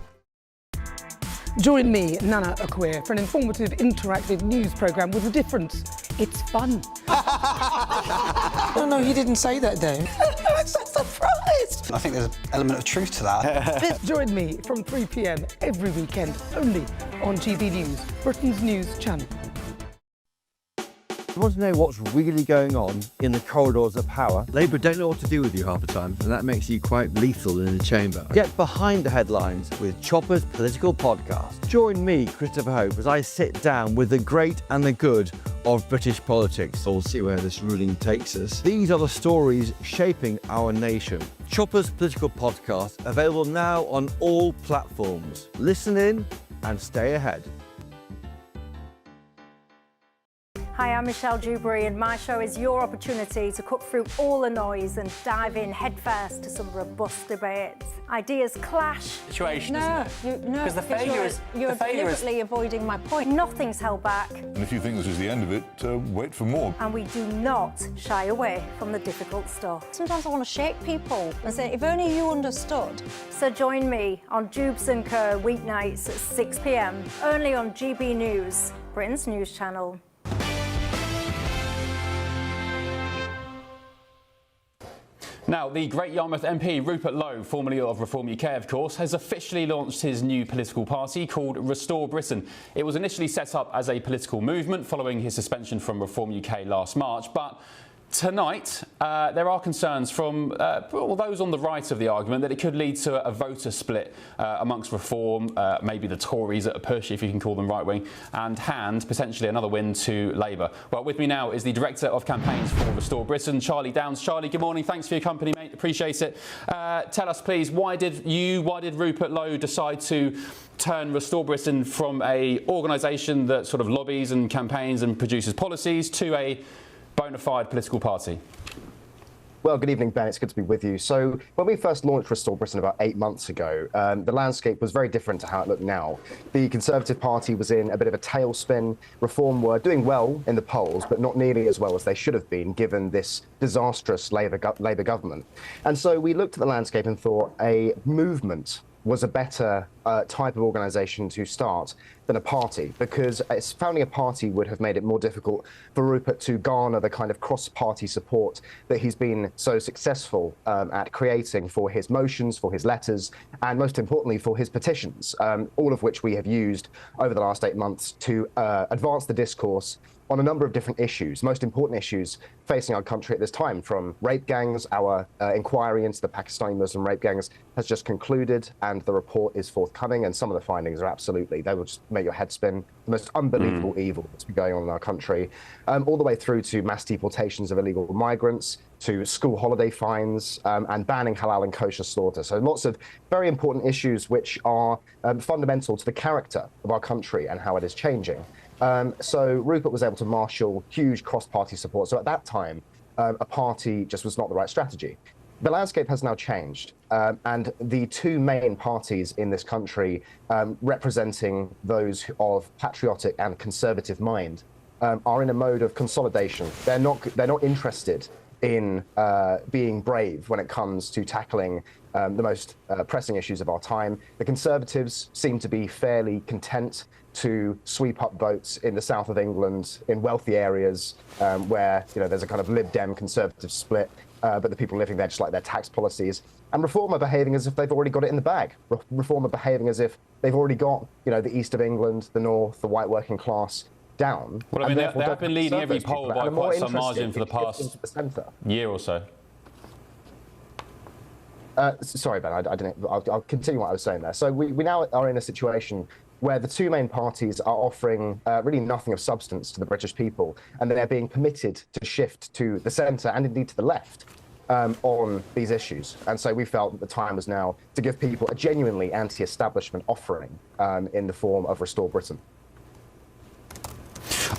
Join me, Nana Akweer, for an informative, interactive news programme with a difference. It's fun. No, he didn't say that, Dave. I'm so surprised. I think there's an element of truth to that. Join me from 3 p.m. every weekend, only on GB News, Britain's news channel. want to know what's really going on in the corridors of power. Labour don't know what to do with you half the time, and that makes you quite lethal in the chamber. Get behind the headlines with Chopper's Political Podcast. Join me, Christopher Hope, as I sit down with the great and the good of British politics. We'll see where this ruling takes us. These are the stories shaping our nation. Chopper's Political Podcast, available now on all platforms. Listen in and stay ahead. Hi, I'm Michelle Dewberry, and my show is your opportunity to cut through all the noise and dive in headfirst to some robust debates. Ideas clash. Situation, No, isn't it? no, Because the failure is you're deliberately avoiding my point. Nothing's held back, And if you think this is the end of it, wait for more. and we do not shy away from the difficult stuff. Sometimes I want to shake people and say, if only you understood. So join me on Jubes & Co. weeknights at 6 p.m, only on GB News, Britain's news channel. Now, the Great Yarmouth MP, Rupert Lowe, formerly of Reform UK, of course, has officially launched his new political party called Restore Britain. It was initially set up as a political movement following his suspension from Reform UK last March, but tonight, there are concerns from those on the right of the argument that it could lead to a voter split amongst Reform, maybe the Tories at a push, if you can call them right-wing, and hand potentially another win to Labour. Well, with me now is the Director of Campaigns for Restore Britain, Charlie Downs. Charlie, good morning. Thanks for your company, mate. Appreciate it. Tell us, please, why did Rupert Lowe decide to turn Restore Britain from a organisation that sort of lobbies and campaigns and produces policies to a bona fide political party? Well, good evening, Ben. It's good to be with you. So when we first launched Restore Britain about 8 months ago, the landscape was very different to how it looked now. The Conservative Party was in a bit of a tailspin. Reform were doing well in the polls, but not nearly as well as they should have been, given this disastrous Labour government. And so we looked at the landscape and thought a movement was a better type of organisation to start than a party, because founding a party would have made it more difficult for Rupert to garner the kind of cross-party support that he's been so successful at creating for his motions, for his letters, and most importantly for his petitions, all of which we have used over the last 8 months to advance the discourse on a number of different issues, most important issues facing our country at this time, from rape gangs. Our inquiry into the Pakistani Muslim rape gangs has just concluded, and the report is forthcoming, and some of the findings are absolutely, they will just make your head spin, the most unbelievable evil that's been going on in our country, all the way through to mass deportations of illegal migrants, to school holiday fines, and banning halal and kosher slaughter. So lots of very important issues which are fundamental to the character of our country and how it is changing. So Rupert was able to marshal huge cross-party support. So at that time, a party just was not the right strategy. The landscape has now changed, and the two main parties in this country, representing those of patriotic and conservative mind, are in a mode of consolidation. They're not interested in being brave when it comes to tackling the most pressing issues of our time. The Conservatives seem to be fairly content to sweep up votes in the south of England, in wealthy areas where there's a kind of Lib Dem Conservative split, but the people living there just like their tax policies. And Reform are behaving as if they've already got it in the bag. Reform are behaving as if they've already got the east of England, the north, the white working class down. Well, I mean, they have been leading every poll by quite some margin for the past year or so. Sorry, Ben, I didn't. I'll continue what I was saying there. So we now are in a situation where the two main parties are offering really nothing of substance to the British people, and they're being permitted to shift to the centre and indeed to the left on these issues. And so we felt that the time was now to give people a genuinely anti-establishment offering in the form of Restore Britain.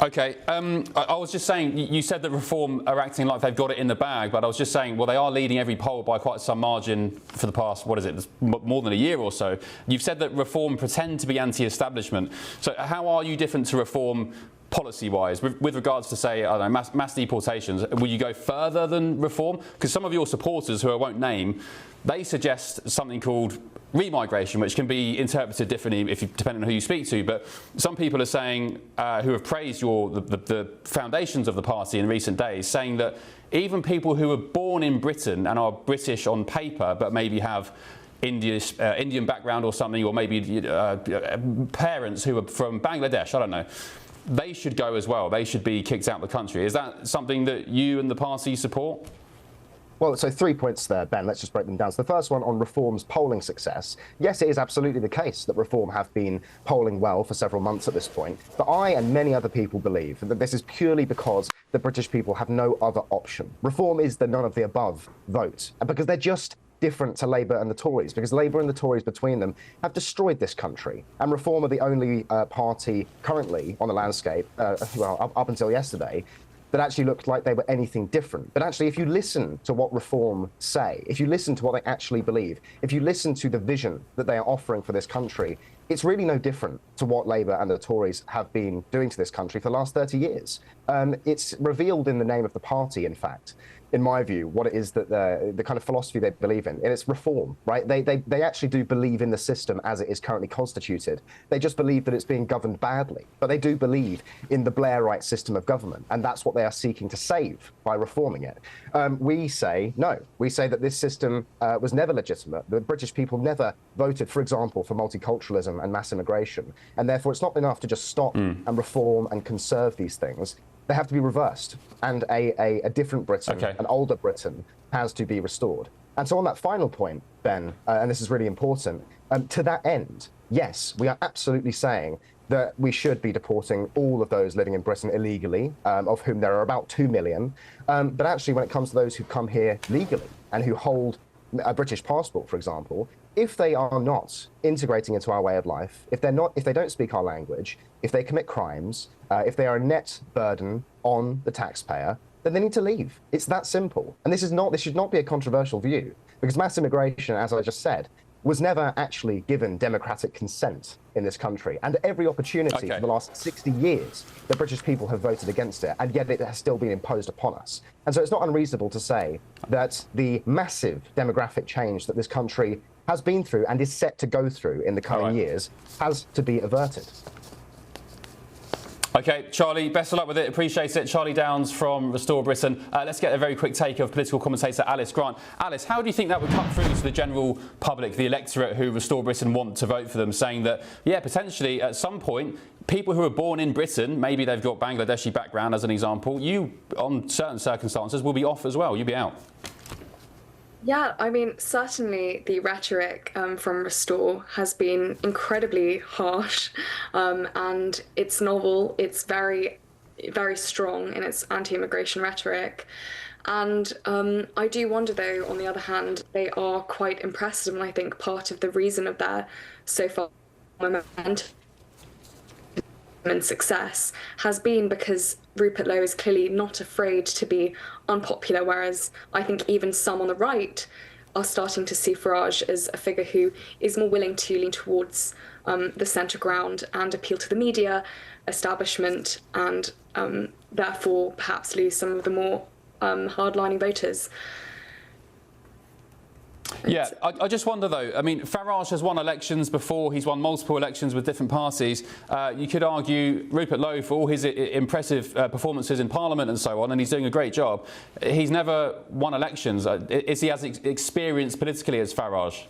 OK, I was just saying, you said that Reform are acting like they've got it in the bag, but I was just saying, well, they are leading every poll by quite some margin for the past, more than a year or so. You've said that Reform pretend to be anti-establishment. So how are you different to Reform policy-wise, with regards to, say, I don't know, mass deportations? Will you go further than Reform? Because some of your supporters, who I won't name, they suggest something called remigration, which can be interpreted differently depending on who you speak to. But some people are saying, who have praised the foundations of the party in recent days, saying that even people who were born in Britain and are British on paper, but maybe have Indian background or something, or maybe parents who are from Bangladesh, I don't know, they should go as well. They should be kicked out of the country. Is that something that you and the party support? Well, so 3 points there, Ben. Let's just break them down. So the first one on Reform's polling success. Yes, it is absolutely the case that Reform have been polling well for several months at this point. But I and many other people believe that this is purely because the British people have no other option. Reform is the none of the above vote, and because they're just different to Labour and the Tories, because Labour and the Tories between them have destroyed this country. And Reform are the only party currently on the landscape, up until yesterday, that actually looked like they were anything different. But actually, if you listen to what Reform say, if you listen to what they actually believe, if you listen to the vision that they are offering for this country, it's really no different to what Labour and the Tories have been doing to this country for the last 30 years. It's revealed in the name of the party, in fact, in my view, what it is that the kind of philosophy they believe in. And it's reform, right? They actually do believe in the system as it is currently constituted. They just believe that it's being governed badly. But they do believe in the Blairite system of government. And that's what they are seeking to save by reforming it. We say no. We say that this system was never legitimate. The British people never voted, for example, for multiculturalism and mass immigration. And therefore, it's not enough to just stop and reform and conserve these things. They have to be reversed, and a different Britain, an older Britain, has to be restored. And so on that final point, Ben, and this is really important, to that end, yes, we are absolutely saying that we should be deporting all of those living in Britain illegally, of whom there are about 2 million. But actually, when it comes to those who come here legally and who hold a British passport, for example, if they are not integrating into our way of life, if they don't speak our language, if they commit crimes, if they are a net burden on the taxpayer, then they need to leave. It's that simple. And this should not be a controversial view, because mass immigration, as I just said, was never actually given democratic consent in this country. And every opportunity for the last 60 years, the British people have voted against it, and yet it has still been imposed upon us. And so it's not unreasonable to say that the massive demographic change that this country has been through and is set to go through in the coming years has to be averted. OK, Charlie, best of luck with it. Appreciate it. Charlie Downs from Restore Britain. Let's get a very quick take of political commentator Alice Grant. Alice, how do you think that would cut through to the general public, the electorate who Restore Britain want to vote for them, saying that, yeah, potentially at some point, people who are born in Britain, maybe they've got Bangladeshi background as an example, you, on certain circumstances, will be off as well. You'll be out. Yeah, I mean, certainly the rhetoric from Restore has been incredibly harsh, and it's novel. It's very, very strong in its anti-immigration rhetoric. And I do wonder, though, on the other hand, they are quite impressive, and I think part of the reason of their so far momentum and success has been because Rupert Lowe is clearly not afraid to be unpopular, whereas I think even some on the right are starting to see Farage as a figure who is more willing to lean towards the centre ground and appeal to the media establishment, and therefore perhaps lose some of the more hardlining voters. Yeah, I just wonder though, I mean, Farage has won elections before, he's won multiple elections with different parties. You could argue Rupert Lowe, for all his impressive performances in Parliament and so on, and he's doing a great job, he's never won elections. Is he as experienced politically as Farage?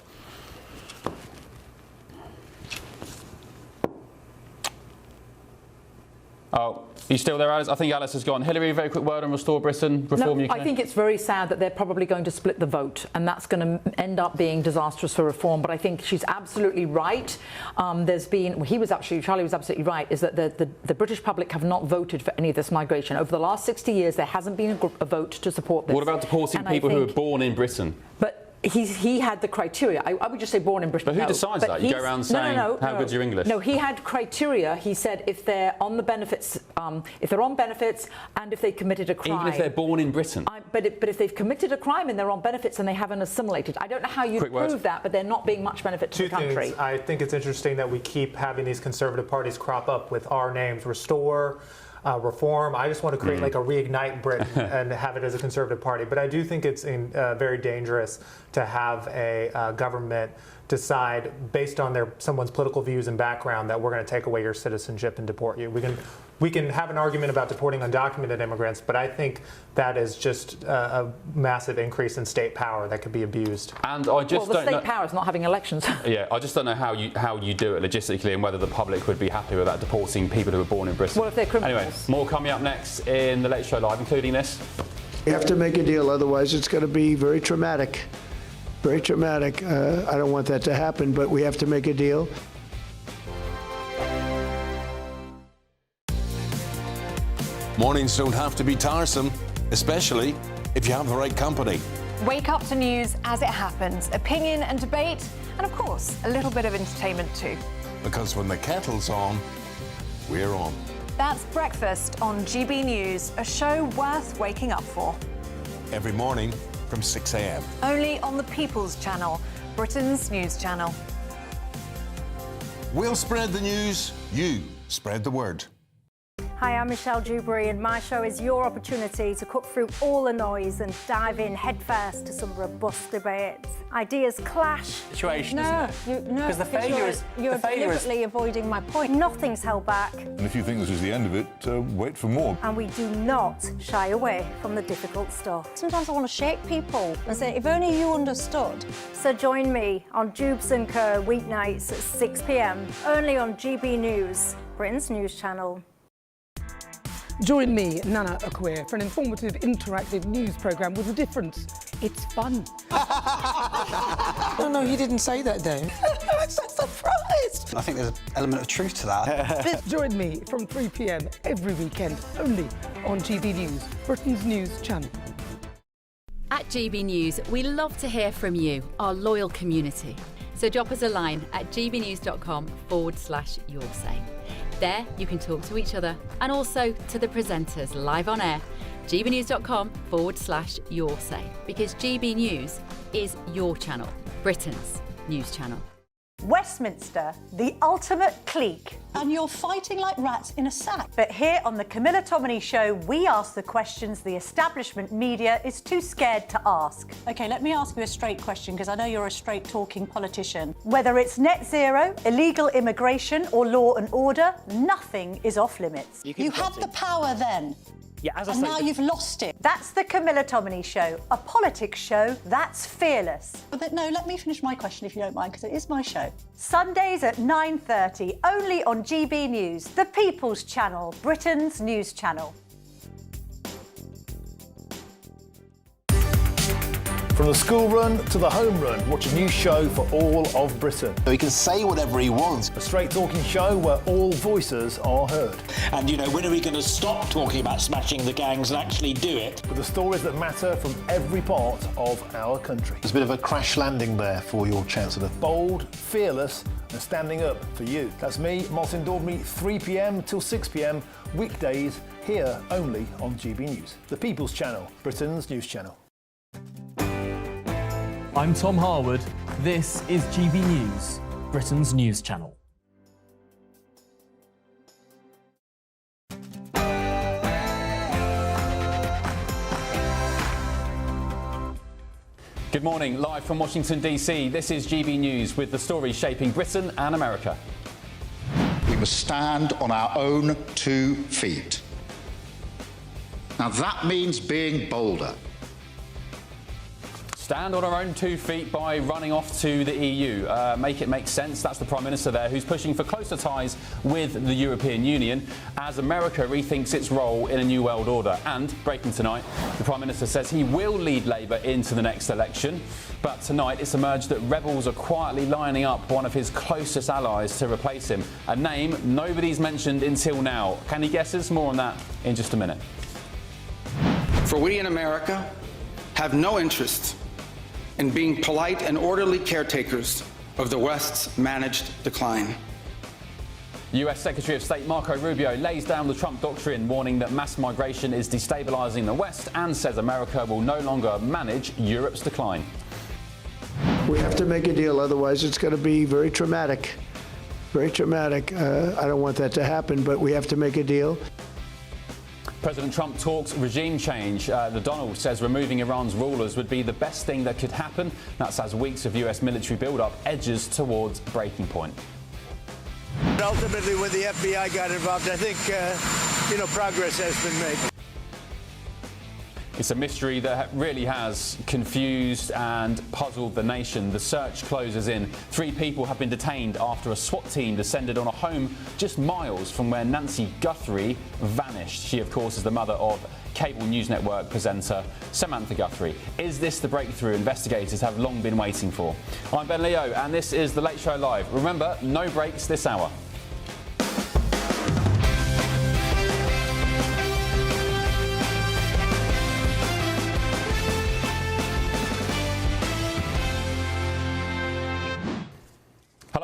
Oh, are you still there, Alice? I think Alice has gone. Hillary, a very quick word on Restore Britain, Reform UK. I think it's very sad that they're probably going to split the vote, and that's going to end up being disastrous for Reform. But I think she's absolutely right. Charlie was absolutely right, is that the British public have not voted for any of this migration. Over the last 60 years, there hasn't been a vote to support this. What about deporting people who are born in Britain? But he had the criteria. I would just say born in Britain. But who decides that? You go around saying, how good's your English? No, he had criteria. He said if they're on the benefits, and if they committed a crime. Even if they're born in Britain? But if they've committed a crime and they're on benefits and they haven't assimilated. I don't know how you prove that, but they're not being much benefit to the country. Two things. I think it's interesting that we keep having these conservative parties crop up with our names, Restore, Reform. I just want to create like a Reignite Britain and have it as a conservative party. But I do think it's very dangerous to have a government decide based on someone's political views and background that we're going to take away your citizenship and deport you. We can have an argument about deporting undocumented immigrants, but I think that is just a massive increase in state power that could be abused. And I just the state power is not having elections. Yeah, I just don't know how you do it logistically and whether the public would be happy with that, deporting people who were born in Britain. Well, if they're criminals. Anyway, more coming up next in the Late Show Live, including this. We have to make a deal, otherwise it's going to be very traumatic. Very traumatic. I don't want that to happen, but we have to make a deal. Mornings don't have to be tiresome, especially if you have the right company. Wake up to news as it happens, opinion and debate, and of course, a little bit of entertainment too. Because when the kettle's on, we're on. That's Breakfast on GB News, a show worth waking up for. Every morning from 6 a.m. Only on the People's Channel, Britain's news channel. We'll spread the news, you spread the word. Hi, I'm Michelle Dewberry, and my show is your opportunity to cut through all the noise and dive in headfirst to some robust debates. Ideas clash. Situation, no, isn't it? No, because the failure is you're deliberately avoiding my point. Nothing's held back. And if you think this is the end of it, wait for more. And we do not shy away from the difficult stuff. Sometimes I want to shake people and say, if only you understood. So join me on Jubes and Kerr weeknights at 6 p.m. only on GB News, Britain's news channel. Join me, Nana Akwe, for an informative, interactive news programme with a difference. It's fun. No, you didn't say that, Dave. I'm so surprised. I think there's an element of truth to that. Join me from 3 p.m. every weekend, only on GB News, Britain's news channel. At GB News, we love to hear from you, our loyal community. So drop us a line at gbnews.com/yoursay. There, you can talk to each other and also to the presenters live on air. gbnews.com/yoursay, because GB News is your channel, Britain's news channel. Westminster, the ultimate clique. And you're fighting like rats in a sack. But here on the Camilla Tominey Show, we ask the questions the establishment media is too scared to ask. OK, let me ask you a straight question, because I know you're a straight-talking politician. Whether it's net zero, illegal immigration or law and order, nothing is off limits. You have the power then. Yeah, as I and say, now you've lost it. That's the Camilla Tominey Show, a politics show that's fearless. But no, let me finish my question if you don't mind, because it is my show. Sundays at 9:30, only on GB News, the People's Channel, Britain's news channel. From the school run to the home run, watch a new show for all of Britain. He can say whatever he wants. A straight-talking show where all voices are heard. And, when are we going to stop talking about smashing the gangs and actually do it? With the stories that matter from every part of our country. There's a bit of a crash landing there for your Chancellor. Bold, fearless and standing up for you. That's me, Martin Daubney, 3 p.m. till 6 p.m, weekdays, here only on GB News. The People's Channel, Britain's news channel. I'm Tom Harwood. This is GB News, Britain's news channel. Good morning, live from Washington DC. This is GB News with the stories shaping Britain and America. We must stand on our own 2 feet. Now that means being bolder. Stand on our own 2 feet by running off to the EU. Make it make sense. That's the Prime Minister there, who's pushing for closer ties with the European Union as America rethinks its role in a new world order. And, breaking tonight, the Prime Minister says he will lead Labour into the next election. But tonight it's emerged that rebels are quietly lining up one of his closest allies to replace him. A name nobody's mentioned until now. Can you guess us? More on that in just a minute. For we in America have no interest in being polite and orderly caretakers of the West's managed decline. US Secretary of State Marco Rubio lays down the Trump doctrine, warning that mass migration is destabilizing the West, and says America will no longer manage Europe's decline. We have to make a deal, otherwise it's going to be very traumatic. Very traumatic. I don't want that to happen, but we have to make a deal. President Trump talks regime change. The Donald says removing Iran's rulers would be the best thing that could happen. That's as weeks of US military build-up edges towards breaking point. Ultimately, when the FBI got involved, I think, progress has been made. It's a mystery that really has confused and puzzled the nation. The search closes in. 3 people have been detained after a SWAT team descended on a home just miles from where Nancy Guthrie vanished. She, of course, is the mother of cable news network presenter Samantha Guthrie. Is this the breakthrough investigators have long been waiting for? I'm Ben Leo, and this is The Late Show Live. Remember, no breaks this hour.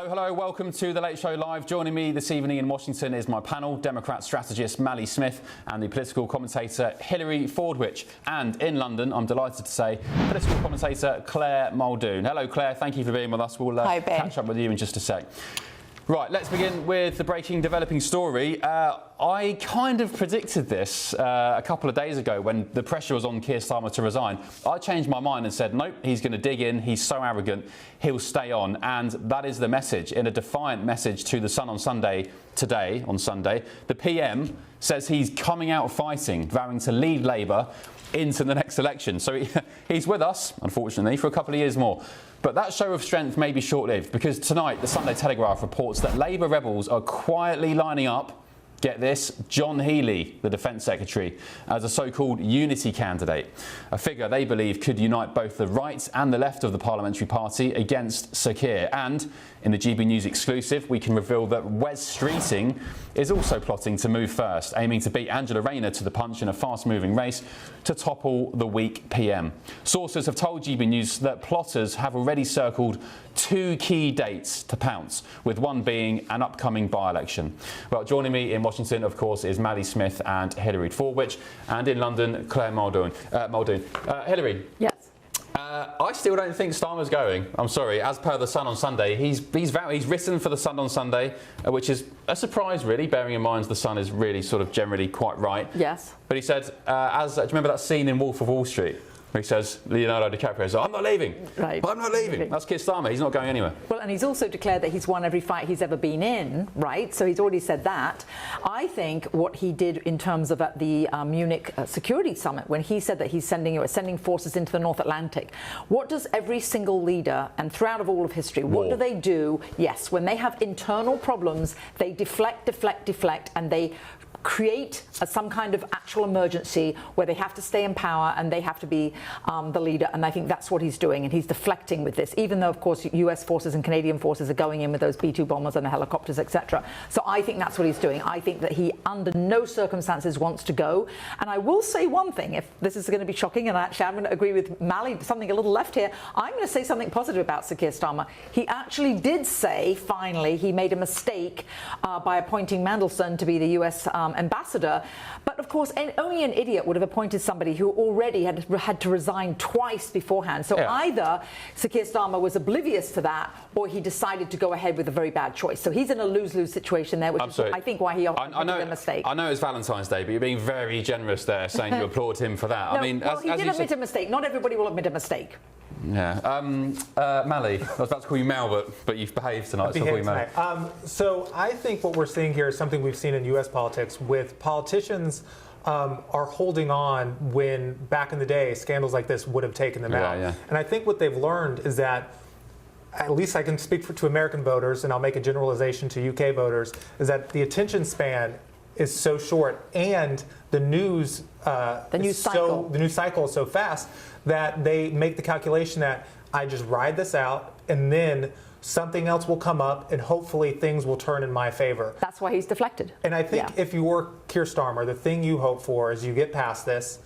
Hello, welcome to The Late Show Live. Joining me this evening in Washington is my panel, Democrat strategist Mally Smith and the political commentator Hilary Fordwich. And in London, I'm delighted to say, political commentator Claire Muldoon. Hello, Claire. Thank you for being with us. We'll catch up with you in just a sec. Right, let's begin with the breaking developing story. I kind of predicted this a couple of days ago when the pressure was on Keir Starmer to resign. I changed my mind and said, nope, he's going to dig in. He's so arrogant, he'll stay on. And that is the message. In a defiant message to The Sun on Sunday, today, on Sunday, the PM says he's coming out fighting, vowing to lead Labour into the next election. So he's with us, unfortunately, for a couple of years more. But that show of strength may be short-lived, because tonight the Sunday Telegraph reports that Labour rebels are quietly lining up, get this, John Healey, the Defence Secretary, as a so-called unity candidate, a figure they believe could unite both the right and the left of the parliamentary party against Sir Keir. And in the GB News exclusive, we can reveal that Wes Streeting is also plotting to move first, aiming to beat Angela Rayner to the punch in a fast-moving race to topple the weak PM. Sources have told GB News that plotters have already circled 2 key dates to pounce, with one being an upcoming by-election. Well, joining me in Washington, of course, is Mally Smith and Hilary Fordwich, and in London, Claire Muldoon. Hilary. Yes. I still don't think Starmer's going. I'm sorry. As per The Sun on Sunday, he's written for The Sun on Sunday, which is a surprise, really, bearing in mind The Sun is really sort of generally quite right. Yes. But he said, do you remember that scene in Wolf of Wall Street? He says, Leonardo DiCaprio says, I'm not leaving. Right. I'm not leaving. That's Keir Starmer. He's not going anywhere. Well, and he's also declared that he's won every fight he's ever been in, right? So he's already said that. I think what he did in terms of at the Munich Security Summit, when he said that he's sending forces into the North Atlantic, what does every single leader, and throughout of all of history, what do they do? Yes, when they have internal problems, they deflect, and they create some kind of actual emergency where they have to stay in power and they have to be the leader. And I think that's what he's doing, and he's deflecting with this, even though, of course, US forces and Canadian forces are going in with those B-2 bombers and the helicopters, etc. So I think that's what he's doing. I think that he, under no circumstances, wants to go. And I will say one thing, if this is going to be shocking, and actually I'm going to agree with Mally, something a little left here, I'm going to say something positive about Sir Keir Starmer. He actually did say, finally, he made a mistake by appointing Mandelson to be the US ambassador. But of course, only an idiot would have appointed somebody who already had to resign twice beforehand. So either Sir Keir Starmer was oblivious to that, or he decided to go ahead with a very bad choice. So he's in a lose-lose situation there, which is, I think, why he made a mistake. I know it's Valentine's Day, but you're being very generous there, saying you applaud him for that. No, I mean, well, he did admit a mistake. Not everybody will admit a mistake. Yeah. Mally, I was about to call you Mal, but you've behaved tonight, so I'll call you Mal. So I think what we're seeing here is something we've seen in U.S. politics, with politicians are holding on when, back in the day, scandals like this would have taken them out. Yeah. And I think what they've learned is that, at least I can speak to American voters, and I'll make a generalization to UK voters, is that the attention span is so short, and the news cycle is so fast that they make the calculation that I just ride this out, and then something else will come up, and hopefully things will turn in my favor. That's why he's deflected. And I think if you were Keir Starmer, the thing you hope for is you get past this,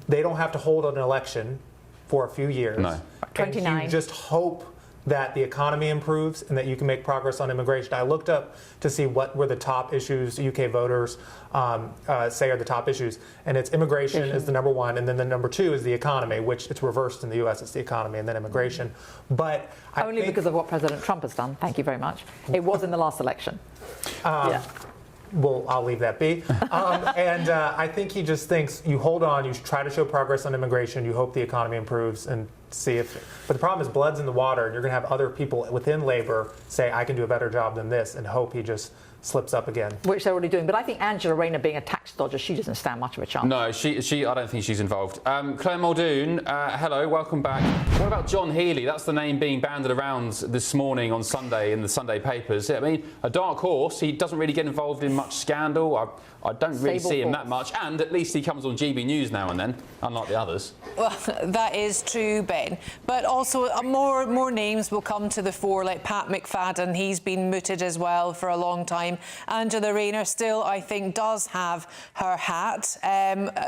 they don't have to hold an election for a few years. No. 29. And you just hope that the economy improves and that you can make progress on immigration. I looked up to see what were the top issues UK voters say are the top issues, and it's immigration is the number one, and then the number two is the economy, which it's reversed in the US. It's the economy and then immigration. But only because of what President Trump has done. Thank you very much. It was in the last election. well, I'll leave that be. And I think he just thinks you hold on, you try to show progress on immigration, you hope the economy improves, and see if. But the problem is blood's in the water, and you're going to have other people within Labour say, I can do a better job than this, and hope he just slips up again. Which they're already doing. But I think Angela Rayner being a tax dodger, she doesn't stand much of a chance. No, she I don't think she's involved. Claire Muldoon, hello, welcome back. What about John Healey? That's the name being banded around this morning on Sunday in the Sunday papers. I mean, a dark horse. He doesn't really get involved in much scandal. I don't really see him that much. And at least he comes on GB News now and then, unlike the others. Well, that is true, Ben. But also more names will come to the fore, like Pat McFadden. He's been mooted as well for a long time. Angela Rayner still, I think, does have her hat,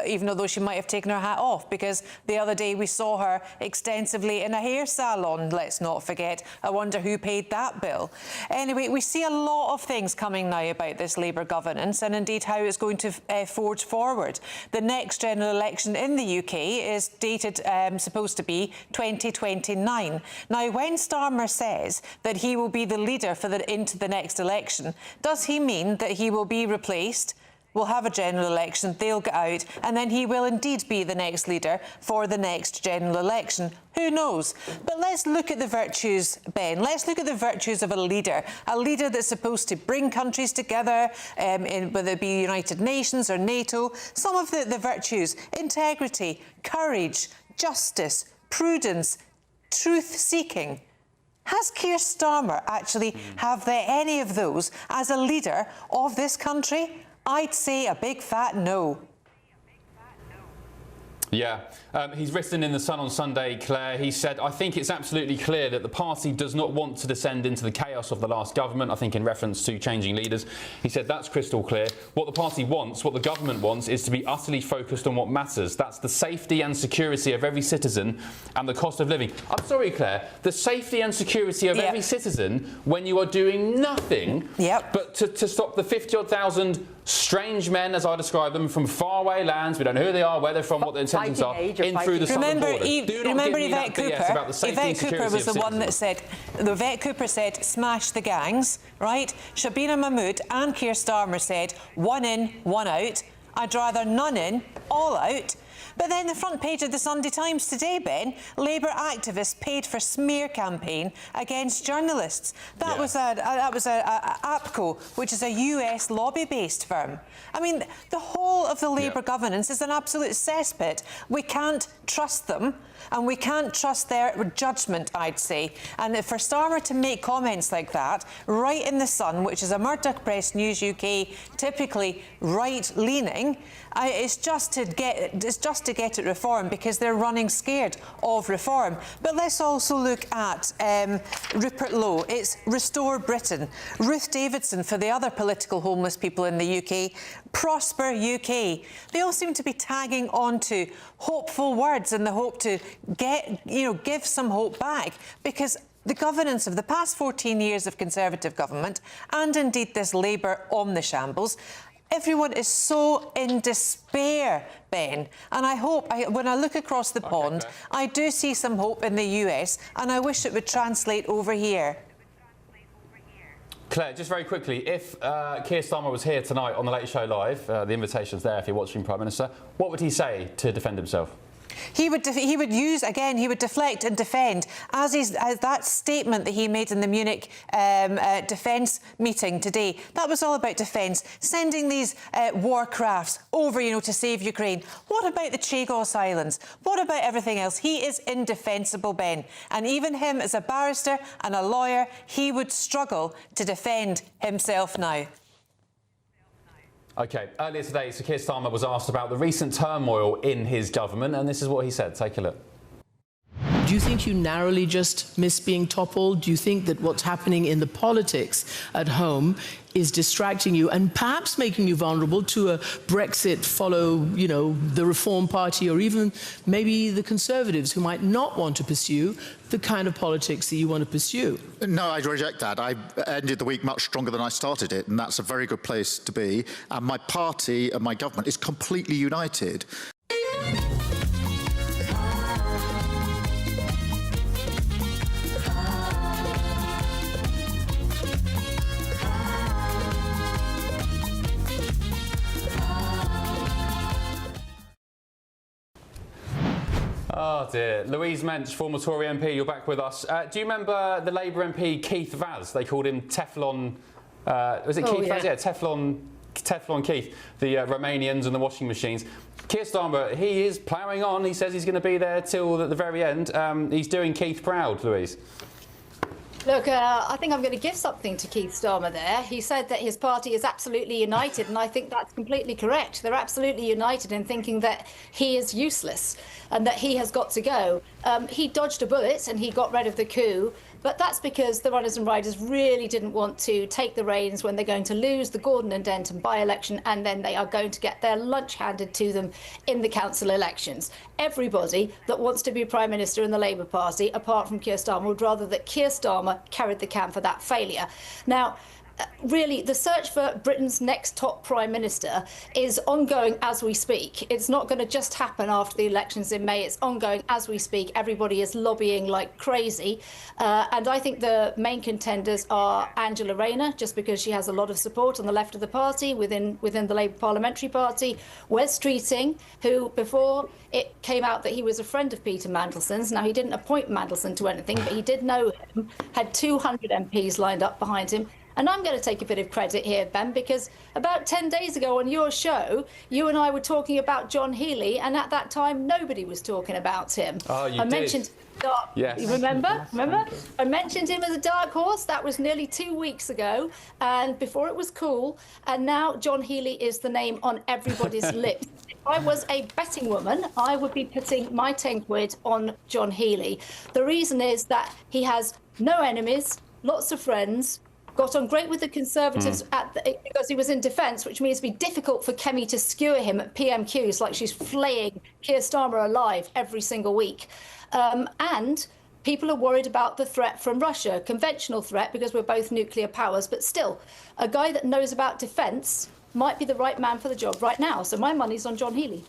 even though she might have taken her hat off, because the other day we saw her extensively in a hair salon, let's not forget. I wonder who paid that bill. Anyway, we see a lot of things coming now about this Labour governance and indeed how it's going to forge forward. The next general election in the UK is dated, supposed to be 2029. Now, when Starmer says that he will be the leader into the next election, does he mean that he will be replaced? We'll have a general election, they'll get out, and then he will indeed be the next leader for the next general election. Who knows? But let's look at the virtues, Ben. Let's look at the virtues of a leader that's supposed to bring countries together, whether it be United Nations or NATO. Some of the virtues: integrity, courage, justice, prudence, truth-seeking. Has Keir Starmer actually have any of those as a leader of this country? I'd say a big fat no. Yeah, he's written in The Sun on Sunday, Claire, he said, I think it's absolutely clear that the party does not want to descend into the chaos of the last government, I think in reference to changing leaders. He said that's crystal clear. What the party wants, what the government wants, is to be utterly focused on what matters. That's the safety and security of every citizen and the cost of living. I'm sorry, Claire, the safety and security of every citizen when you are doing nothing but to stop the 50-odd thousand strange men, as I describe them, from faraway lands. We don't know who they are, where they're from, what their intentions are, in through the southern border. Remember Yvette Cooper? Yvette Cooper was the one that said, Yvette Cooper said, smash the gangs, right? Shabina Mahmood and Keir Starmer said, one in, one out. I'd rather none in, all out. But then the front page of the Sunday Times today, Ben, Labour activists paid for smear campaign against journalists. That was APCO, which is a US lobby-based firm. I mean, the whole of the Labour governance is an absolute cesspit. We can't trust them, and we can't trust their judgment, I'd say. And for Starmer to make comments like that, right in The Sun, which is a Murdoch Press News UK, typically right-leaning, it's just to get it reformed because they're running scared of reform. But let's also look at Rupert Lowe. It's Restore Britain. Ruth Davidson for the other political homeless people in the UK. Prosper UK. They all seem to be tagging on to hopeful words in the hope to give some hope back, because the governance of the past 14 years of Conservative government and indeed this Labour omnishambles, everyone is so in despair, Ben. And I hope, when I look across the pond, I do see some hope in the US, and I wish it would translate over here. Claire, just very quickly, if Keir Starmer was here tonight on the Late Show Live, the invitation's there if you're watching, Prime Minister, what would he say to defend himself? He would deflect and defend, as that statement that he made in the Munich defence meeting today. That was all about defence, sending these war crafts over, to save Ukraine. What about the Chagos Islands? What about everything else? He is indefensible, Ben. And even him, as a barrister and a lawyer, he would struggle to defend himself now. OK, earlier today, Sir Keir Starmer was asked about the recent turmoil in his government, and this is what he said. Take a look. Do you think you narrowly just miss being toppled? Do you think that what's happening in the politics at home is distracting you and perhaps making you vulnerable to a Brexit follow, the Reform Party, or even maybe the Conservatives, who might not want to pursue the kind of politics that you want to pursue? No, I reject that. I ended the week much stronger than I started it, and that's a very good place to be. And my party and my government is completely united. Oh dear. Louise Mensch, former Tory MP, you're back with us. Do you remember the Labour MP Keith Vaz? They called him Teflon. Was it Keith Vaz? Yeah, Teflon Keith. The Romanians and the washing machines. Keir Starmer, he is ploughing on. He says he's going to be there till the very end. He's doing Keith proud, Louise. Look, I think I'm going to give something to Keith Starmer there. He said that his party is absolutely united, and I think that's completely correct. They're absolutely united in thinking that he is useless and that he has got to go. He dodged a bullet and he got rid of the coup, but that's because the runners and riders really didn't want to take the reins when they're going to lose the Gordon and Denton by-election, and then they are going to get their lunch handed to them in the council elections. Everybody that wants to be Prime Minister in the Labour Party, apart from Keir Starmer, would rather that Keir Starmer carried the can for that failure. Now, really, the search for Britain's next top Prime Minister is ongoing as we speak. It's not going to just happen after the elections in May. It's ongoing as we speak. Everybody is lobbying like crazy. And I think the main contenders are Angela Rayner, just because she has a lot of support on the left of the party, within the Labour Parliamentary Party. Wes Streeting, who before it came out that he was a friend of Peter Mandelson's. Now, he didn't appoint Mandelson to anything, but he did know him, had 200 MPs lined up behind him. And I'm going to take a bit of credit here, Ben, because about 10 days ago on your show, you and I were talking about John Healey, and at that time, nobody was talking about him. Oh, you did. Yes. You remember? I mentioned him as a dark horse. That was nearly 2 weeks ago, and before it was cool. And now John Healey is the name on everybody's lips. If I was a betting woman, I would be putting my 10 quid on John Healey. The reason is that he has no enemies, lots of friends, got on great with the Conservatives because he was in defence, which means it'd be difficult for Kemi to skewer him at PMQs like she's flaying Keir Starmer alive every single week. And people are worried about the threat from Russia, conventional threat, because we're both nuclear powers, but still, a guy that knows about defence might be the right man for the job right now. So my money's on John Healey.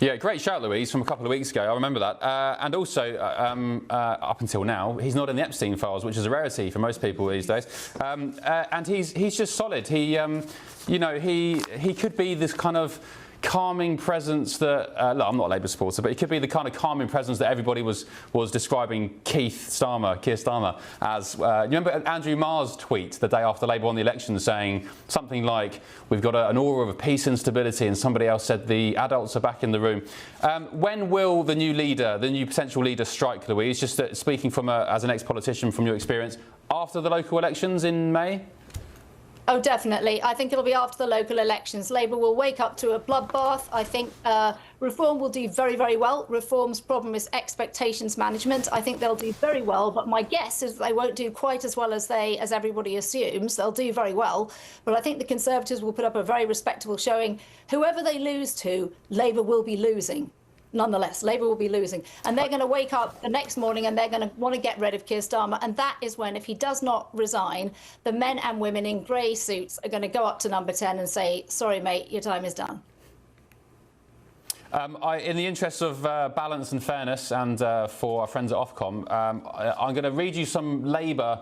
Yeah, great shout, Louise, from a couple of weeks ago. I remember that. And also, up until now, he's not in the Epstein files, which is a rarity for most people these days. And he's just solid. He could be this kind of calming presence that, look, I'm not a Labour supporter, but he could be the kind of calming presence that everybody was describing Keir Starmer as. You remember Andrew Marr's tweet the day after Labour won the election saying something like, we've got an aura of peace and stability, and somebody else said the adults are back in the room. When will the new potential leader strike, Louise? Just speaking as an ex-politician from your experience, after the local elections in May? Oh, definitely. I think it'll be after the local elections. Labour will wake up to a bloodbath. I think Reform will do very, very well. Reform's problem is expectations management. I think they'll do very well, but my guess is they won't do quite as well as everybody assumes. They'll do very well, but I think the Conservatives will put up a very respectable showing. Whoever they lose to, Labour will be losing. Nonetheless, Labour will be losing. And they're going to wake up the next morning and they're going to want to get rid of Keir Starmer. And that is when, if he does not resign, the men and women in grey suits are going to go up to number 10 and say, sorry, mate, your time is done. In the interests of balance and fairness, and for our friends at Ofcom, I'm going to read you some Labour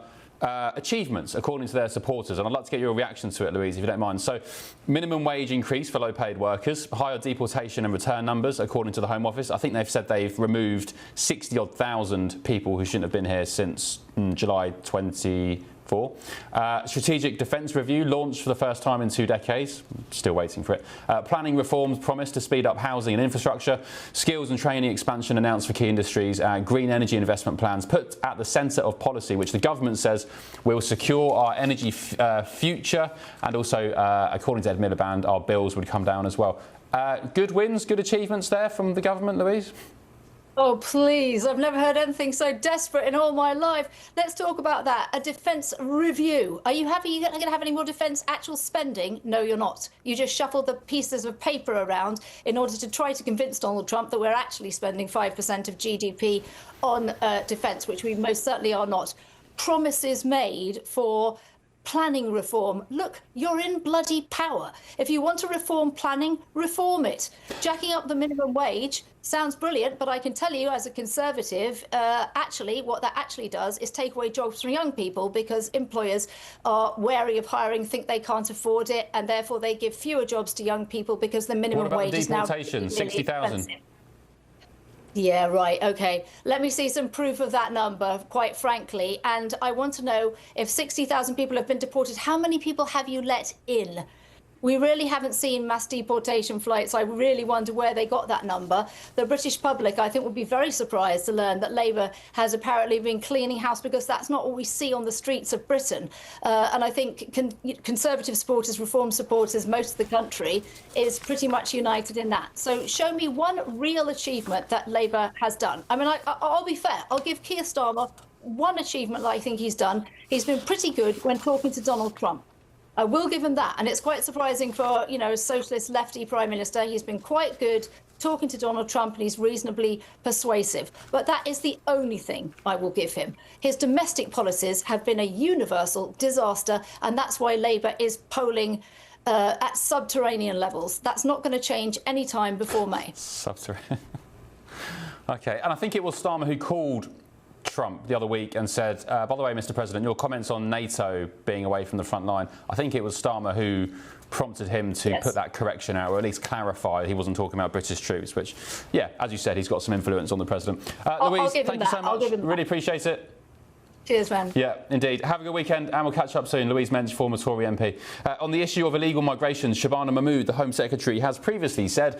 achievements according to their supporters, and I'd like to get your reaction to it, Louise, if you don't mind. So, minimum wage increase for low-paid workers, higher deportation and return numbers according to the Home Office. I think they've said they've removed 60-odd thousand people who shouldn't have been here since July 24. Strategic defence review launched for the first time in 2 decades. Still waiting for it. Planning reforms promised to speed up housing and infrastructure. Skills and training expansion announced for key industries. Green energy investment plans put at the centre of policy, which the government says will secure our energy future. And also, according to Ed Miliband, our bills would come down as well. Good wins, good achievements there from the government, Louise? Oh, please. I've never heard anything so desperate in all my life. Let's talk about that. A defence review. Are you happy you're not going to have any more defence actual spending? No, you're not. You just shuffle the pieces of paper around in order to try to convince Donald Trump that we're actually spending 5% of GDP on defence, which we most certainly are not. Promises made for planning reform. Look, you're in bloody power. If you want to reform planning, reform it. Jacking up the minimum wage sounds brilliant, but I can tell you as a Conservative, actually, what that actually does is take away jobs from young people because employers are wary of hiring, think they can't afford it, and therefore they give fewer jobs to young people because the minimum wage is now... What about deportation, 60,000? Yeah, right. OK. Let me see some proof of that number, quite frankly. And I want to know, if 60,000 people have been deported, how many people have you let in? We really haven't seen mass deportation flights. I really wonder where they got that number. The British public, I think, would be very surprised to learn that Labour has apparently been cleaning house, because that's not what we see on the streets of Britain. And I think Conservative supporters, Reform supporters, most of the country is pretty much united in that. So show me one real achievement that Labour has done. I mean, I'll be fair. I'll give Keir Starmer one achievement that I think he's done. He's been pretty good when talking to Donald Trump. I will give him that. And it's quite surprising for, you know, a socialist lefty prime minister. He's been quite good talking to Donald Trump, and he's reasonably persuasive. But that is the only thing I will give him. His domestic policies have been a universal disaster, and that's why Labour is polling at subterranean levels. That's not going to change any time before May. Subterranean. OK, and I think it was Starmer who called Trump the other week and said, by the way, Mr. President, your comments on NATO being away from the front line, I think it was Starmer who prompted him to put that correction out, or at least clarify he wasn't talking about British troops, which, yeah, as you said, he's got some influence on the President. Louise, thank you so much. Really appreciate it. Cheers, man. Yeah, indeed. Have a good weekend, and we'll catch up soon. Louise Mensch, former Tory MP. On the issue of illegal migration, Shabana Mahmood, the Home Secretary, has previously said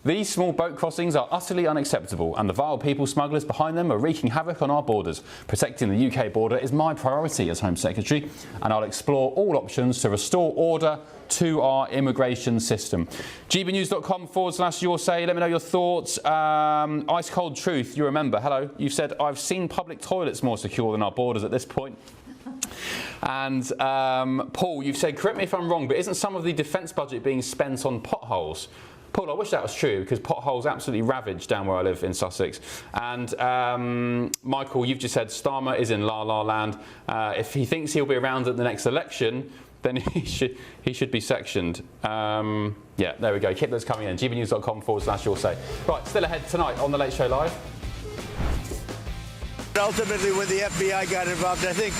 these small boat crossings are utterly unacceptable, and the vile people smugglers behind them are wreaking havoc on our borders. Protecting the UK border is my priority as Home Secretary, and I'll explore all options to restore order to our immigration system. GBNews.com/your say. Let me know your thoughts. Ice Cold Truth, you remember. Hello. You've said, I've seen public toilets more secure than our borders at this point. And Paul, you've said, correct me if I'm wrong, but isn't some of the defence budget being spent on potholes? Paul, I wish that was true, because potholes absolutely ravage down where I live in Sussex. And Michael, you've just said Starmer is in la-la land. If he thinks he'll be around at the next election, then he should be sectioned. Yeah, there we go. Keep those coming in. GBNews.com/your say. Right, still ahead tonight on The Late Show Live. Ultimately, when the FBI got involved, I think,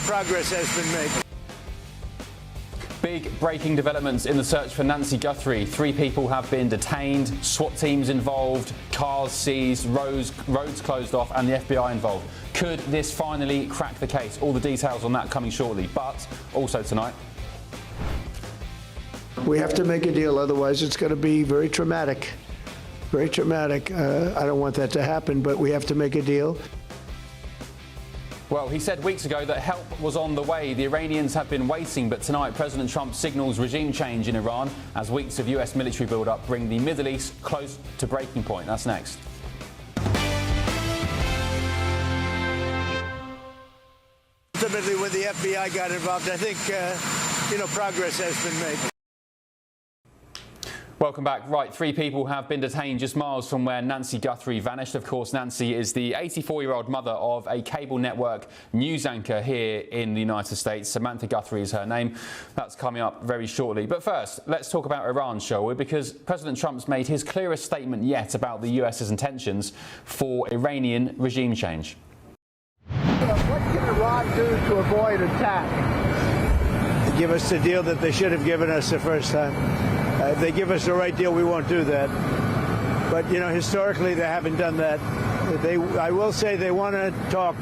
progress has been made. Big breaking developments in the search for Nancy Guthrie. 3 people have been detained, SWAT teams involved, cars seized, roads closed off, and the FBI involved. Could this finally crack the case? All the details on that coming shortly. But also tonight, we have to make a deal, otherwise it's going to be very traumatic. Very traumatic. I don't want that to happen, but we have to make a deal. Well, he said weeks ago that help was on the way. The Iranians have been waiting, but tonight President Trump signals regime change in Iran as weeks of US military build-up bring the Middle East close to breaking point. That's next. Ultimately, when the FBI got involved, I think, progress has been made. Welcome back. Right, 3 people have been detained just miles from where Nancy Guthrie vanished. Of course, Nancy is the 84-year-old mother of a cable network news anchor here in the United States. Samantha Guthrie is her name. That's coming up very shortly. But first, let's talk about Iran, shall we? Because President Trump's made his clearest statement yet about the US's intentions for Iranian regime change. What can Iran do to avoid attack? Give us the deal that they should have given us the first time. If they give us the right deal, we won't do that. But, historically, they haven't done that. I will say they want to talk,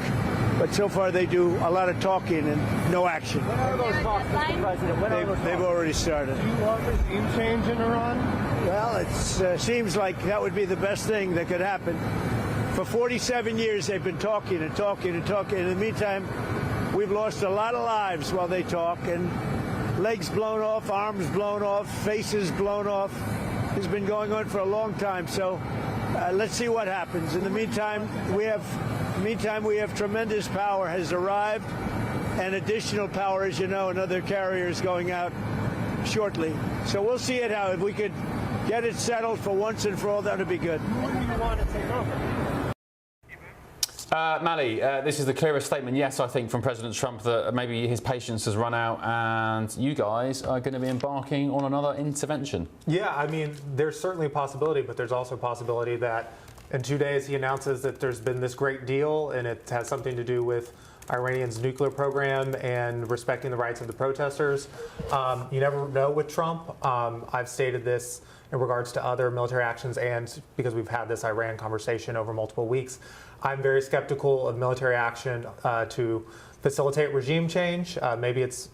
but so far they do a lot of talking and no action. When are those talks, Mr. President? When are those They've already started. Do you want regime change in Iran? Well, it seems like that would be the best thing that could happen. For 47 years, they've been talking and talking and talking. In the meantime, we've lost a lot of lives while they talk, and legs blown off, arms blown off, faces blown off. It's been going on for a long time, so let's see what happens. In the meantime, we have tremendous power has arrived, and additional power, as you know, and other carriers going out shortly. So we'll see it out. If we could get it settled for once and for all, that would be good. What do you want to take over? Mali, this is the clearest statement, yes, I think, from President Trump that maybe his patience has run out and you guys are going to be embarking on another intervention. Yeah, I mean, there's certainly a possibility, but there's also a possibility that in 2 days he announces that there's been this great deal and it has something to do with Iranian's nuclear program and respecting the rights of the protesters. You never know with Trump. I've stated this in regards to other military actions, and because we've had this Iran conversation over multiple weeks, I'm very skeptical of military action to facilitate regime change. Maybe it's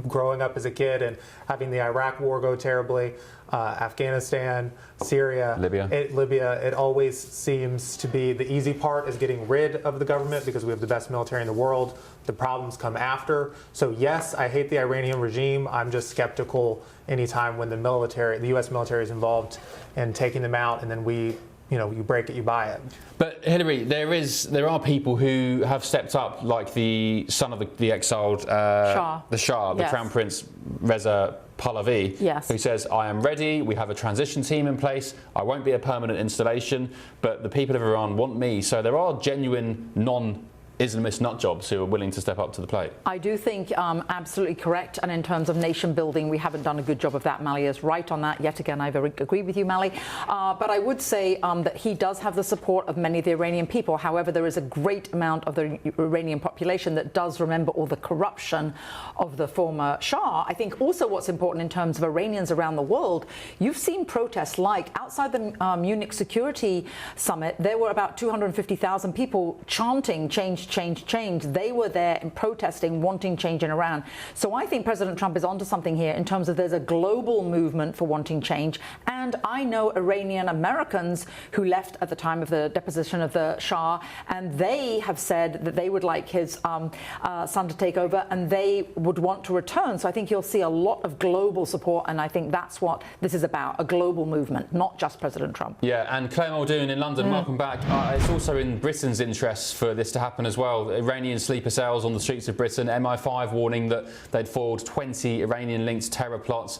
growing up as a kid and having the Iraq war go terribly, Afghanistan, Syria, Libya. It always seems to be the easy part is getting rid of the government because we have the best military in the world. The problems come after. So yes, I hate the Iranian regime. I'm just skeptical anytime when the U.S. military is involved in taking them out, and then you break it, you buy it. But Hillary, there are people who have stepped up, like the son of the exiled Shah, the Crown Prince Reza Pahlavi, who says, I am ready, we have a transition team in place, I won't be a permanent installation, but the people of Iran want me. So there are genuine non-Islamist nutjobs who are willing to step up to the plate. I do think absolutely correct, and in terms of nation building, we haven't done a good job of that. Mali is right on that. Yet again, I agree with you, Mali. But I would say that he does have the support of many of the Iranian people. However, there is a great amount of the Iranian population that does remember all the corruption of the former Shah. I think also what's important in terms of Iranians around the world, you've seen protests like outside the Munich Security Summit, there were about 250,000 people chanting change, change, change. They were there in protesting, wanting change in Iran. So I think President Trump is onto something here in terms of there's a global movement for wanting change. And I know Iranian Americans who left at the time of the deposition of the Shah, and they have said that they would like his son to take over, and they would want to return. So I think you'll see a lot of global support, and I think that's what this is about, a global movement, not just President Trump. Yeah, and Claire Muldoon in London, welcome back. It's also in Britain's interests for this to happen as well. Iranian sleeper cells on the streets of Britain, MI5 warning that they'd foiled 20 Iranian-linked terror plots.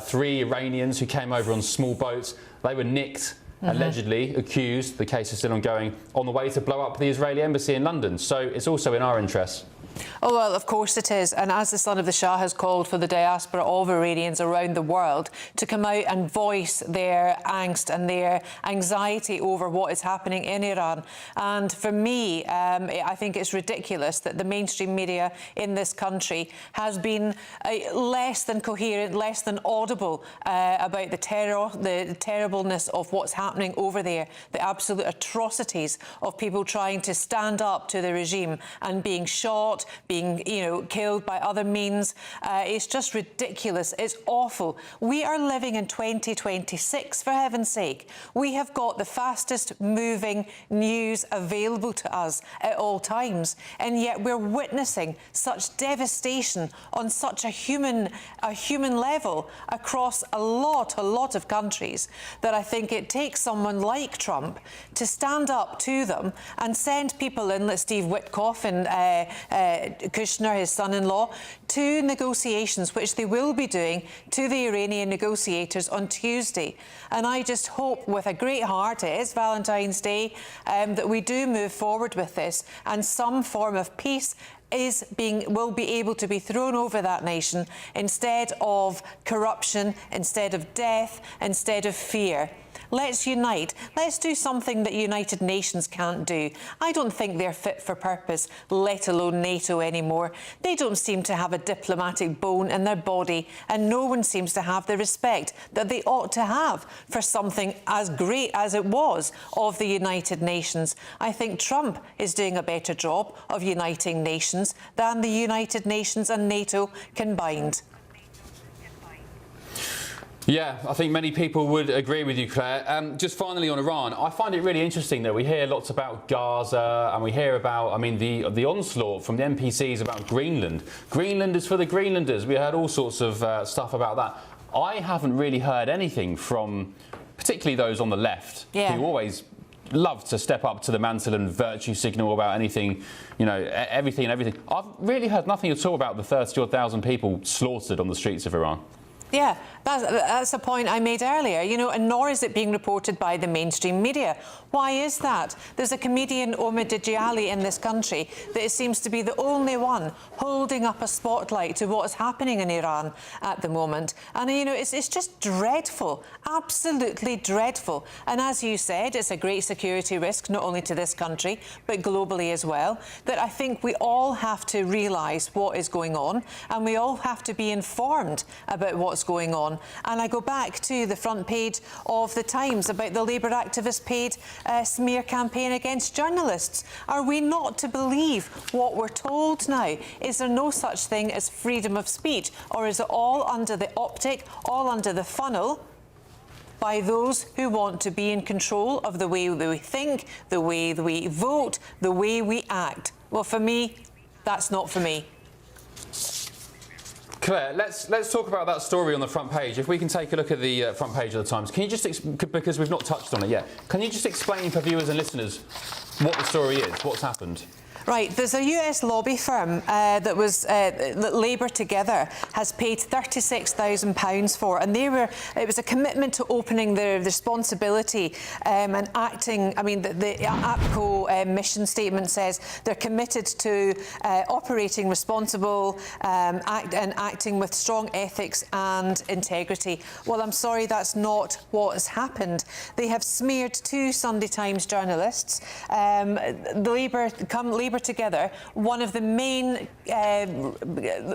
3 Iranians who came over on small boats, they were nicked, allegedly accused, the case is still ongoing, on the way to blow up the Israeli embassy in London. So it's also in our interests. Oh, well, of course it is. And as the son of the Shah has called for the diaspora of Iranians around the world to come out and voice their angst and their anxiety over what is happening in Iran. And for me, I think it's ridiculous that the mainstream media in this country has been less than coherent, less than audible about the terror, the terribleness of what's happening over there, the absolute atrocities of people trying to stand up to the regime and being shot, being, killed by other means. It's just ridiculous. It's awful. We are living in 2026, for heaven's sake. We have got the fastest moving news available to us at all times, and yet we're witnessing such devastation on such a human level across a lot of countries that I think it takes someone like Trump to stand up to them and send people in, like Steve Witkoff and Kushner, his son-in-law, to negotiations, which they will be doing to the Iranian negotiators on Tuesday. And I just hope, with a great heart, it is Valentine's Day, that we do move forward with this, and some form of peace will be able to be thrown over that nation instead of corruption, instead of death, instead of fear. Let's unite. Let's do something that United Nations can't do. I don't think they're fit for purpose, let alone NATO anymore. They don't seem to have a diplomatic bone in their body, and no one seems to have the respect that they ought to have for something as great as it was of the United Nations. I think Trump is doing a better job of uniting nations than the United Nations and NATO combined. Yeah, I think many people would agree with you, Claire. Just finally on Iran, I find it really interesting that we hear lots about Gaza and we hear about, the onslaught from the NPCs about Greenland. Greenland is for the Greenlanders. We heard all sorts of stuff about that. I haven't really heard anything from particularly those on the left who always love to step up to the mantle and virtue signal about anything, everything and everything. I've really heard nothing at all about the 30,000 people slaughtered on the streets of Iran. Yeah, that's a point I made earlier, and nor is it being reported by the mainstream media. Why is that? There's a comedian, Omid Djalali, in this country that seems to be the only one holding up a spotlight to what is happening in Iran at the moment. And, it's just dreadful, absolutely dreadful. And as you said, it's a great security risk, not only to this country, but globally as well, that I think we all have to realise what is going on, and we all have to be informed about what's what's going on. And I go back to the front page of the Times about the Labour activist paid smear campaign against journalists. Are we not to believe what we're told now? Is there no such thing as freedom of speech? Or is it all under the optic, all under the funnel by those who want to be in control of the way we think, the way we vote, the way we act? Well, for me, that's not for me. Claire, let's talk about that story on the front page. If we can take a look at the front page of the Times, can you just, because we've not touched on it yet, can you just explain for viewers and listeners what the story is, what's happened? Right, there's a US lobby firm that Labour Together has paid £36,000 for, and it was a commitment to opening their responsibility and acting. I mean, the APCO mission statement says they're committed to operating responsible and acting with strong ethics and integrity. Well, I'm sorry, that's not what has happened. They have smeared 2 Sunday Times journalists. Labour Together, one of the main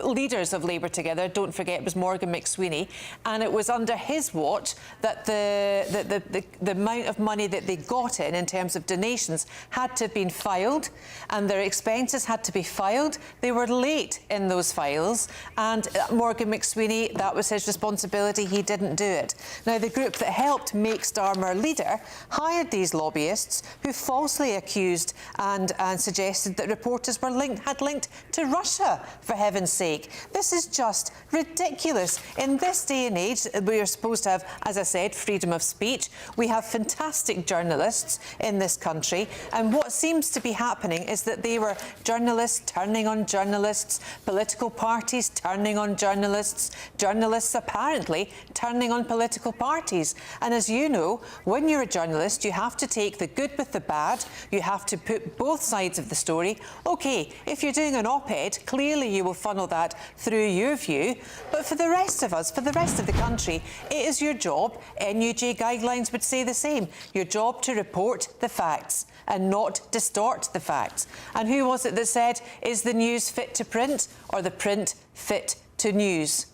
leaders of Labour Together, don't forget, was Morgan McSweeney, and it was under his watch that the amount of money that they got in terms of donations had to have been filed, and their expenses had to be filed. They were late in those files, and Morgan McSweeney, that was his responsibility. He didn't do it. Now, the group that helped make Starmer leader hired these lobbyists who falsely accused and suggested that reporters had linked to Russia, for heaven's sake. This is just ridiculous. In this day and age, we are supposed to have, as I said, freedom of speech. We have fantastic journalists in this country, and what seems to be happening is that they were journalists turning on journalists, political parties turning on journalists, journalists apparently turning on political parties. And as you know, when you're a journalist, you have to take the good with the bad. You have to put both sides of the story. OK, if you're doing an op-ed, clearly you will funnel that through your view. But for the rest of us, for the rest of the country, it is your job, NUJ guidelines would say the same, your job to report the facts and not distort the facts. And who was it that said, is the news fit to print or the print fit to news?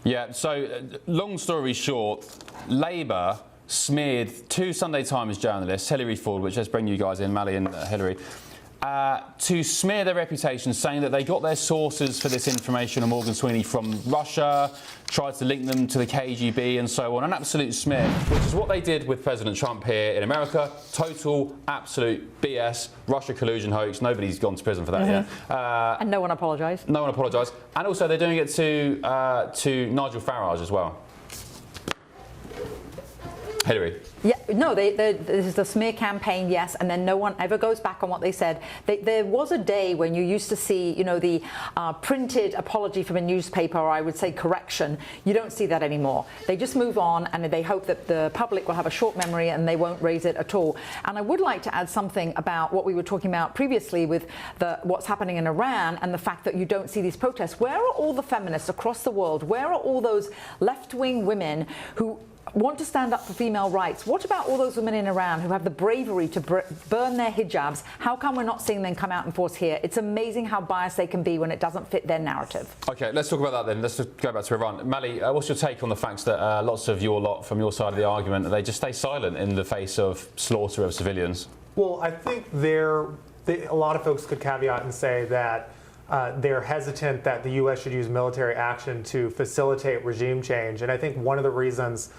Yeah, so long story short, Labour smeared 2 Sunday Times journalists, Hilary Ford, which let's bring you guys in, Mally and Hilary, to smear their reputation, saying that they got their sources for this information on Morgan Sweeney from Russia, tried to link them to the KGB and so on. An absolute smear, which is what they did with President Trump here in America. Total, absolute BS, Russia collusion hoax. Nobody's gone to prison for that yet. And no one apologised. No one apologised. And also they're doing it to Nigel Farage as well. Hilary. Yeah, no, this is the smear campaign, yes, and then no one ever goes back on what they said. There was a day when you used to see, you know, the printed apology from a newspaper, or I would say correction. You don't see that anymore. They just move on, and they hope that the public will have a short memory and they won't raise it at all. And I would like to add something about what we were talking about previously with what's happening in Iran and the fact that you don't see these protests. Where are all the feminists across the world? Where are all those left-wing women who want to stand up for female rights? What about all those women in Iran who have the bravery to burn their hijabs? How come we're not seeing them come out in force here? It's amazing how biased they can be when it doesn't fit their narrative. OK, let's talk about that then. Let's just go back to Iran. Mally, what's your take on the fact that lots of your lot from your side of the argument, they just stay silent in the face of slaughter of civilians? Well, I think a lot of folks could caveat and say that they're hesitant that the U.S. should use military action to facilitate regime change. And I think one of the reasons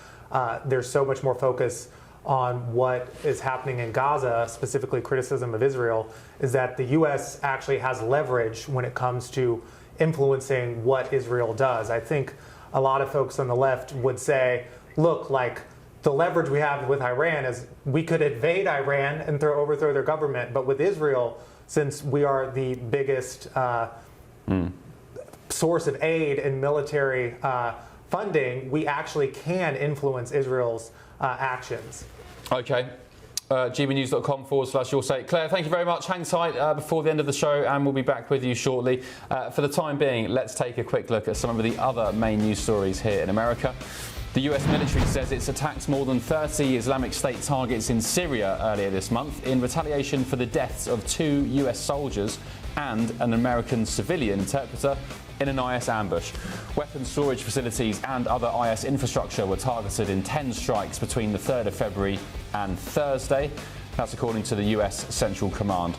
there's so much more focus on what is happening in Gaza, specifically criticism of Israel, is that the U.S. actually has leverage when it comes to influencing what Israel does. I think a lot of folks on the left would say, look, like, the leverage we have with Iran is we could invade Iran and overthrow their government, but with Israel, since we are the biggest source of aid and military funding, we actually can influence Israel's actions. OK. GBNews.com/your sake. Claire, thank you very much. Hang tight before the end of the show and we'll be back with you shortly. For the time being, let's take a quick look at some of the other main news stories here in America. The US military says it's attacked more than 30 Islamic State targets in Syria earlier this month in retaliation for the deaths of 2 US soldiers and an American civilian interpreter in an IS ambush. Weapons storage facilities and other IS infrastructure were targeted in 10 strikes between the 3rd of February and Thursday. That's according to the US Central Command.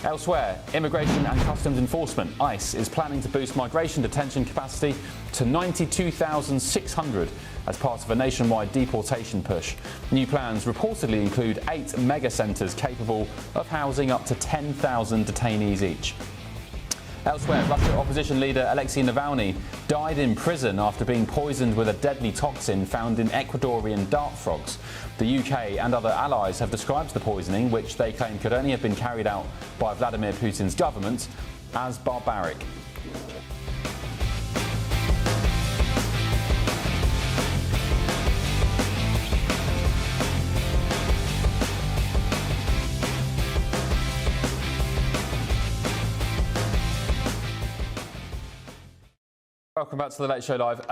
Elsewhere, Immigration and Customs Enforcement, ICE, is planning to boost migration detention capacity to 92,600 as part of a nationwide deportation push. New plans reportedly include 8 mega centres capable of housing up to 10,000 detainees each. Elsewhere, Russian opposition leader Alexei Navalny died in prison after being poisoned with a deadly toxin found in Ecuadorian dart frogs. The UK and other allies have described the poisoning, which they claim could only have been carried out by Vladimir Putin's government, as barbaric. Welcome back to the Late Show Live.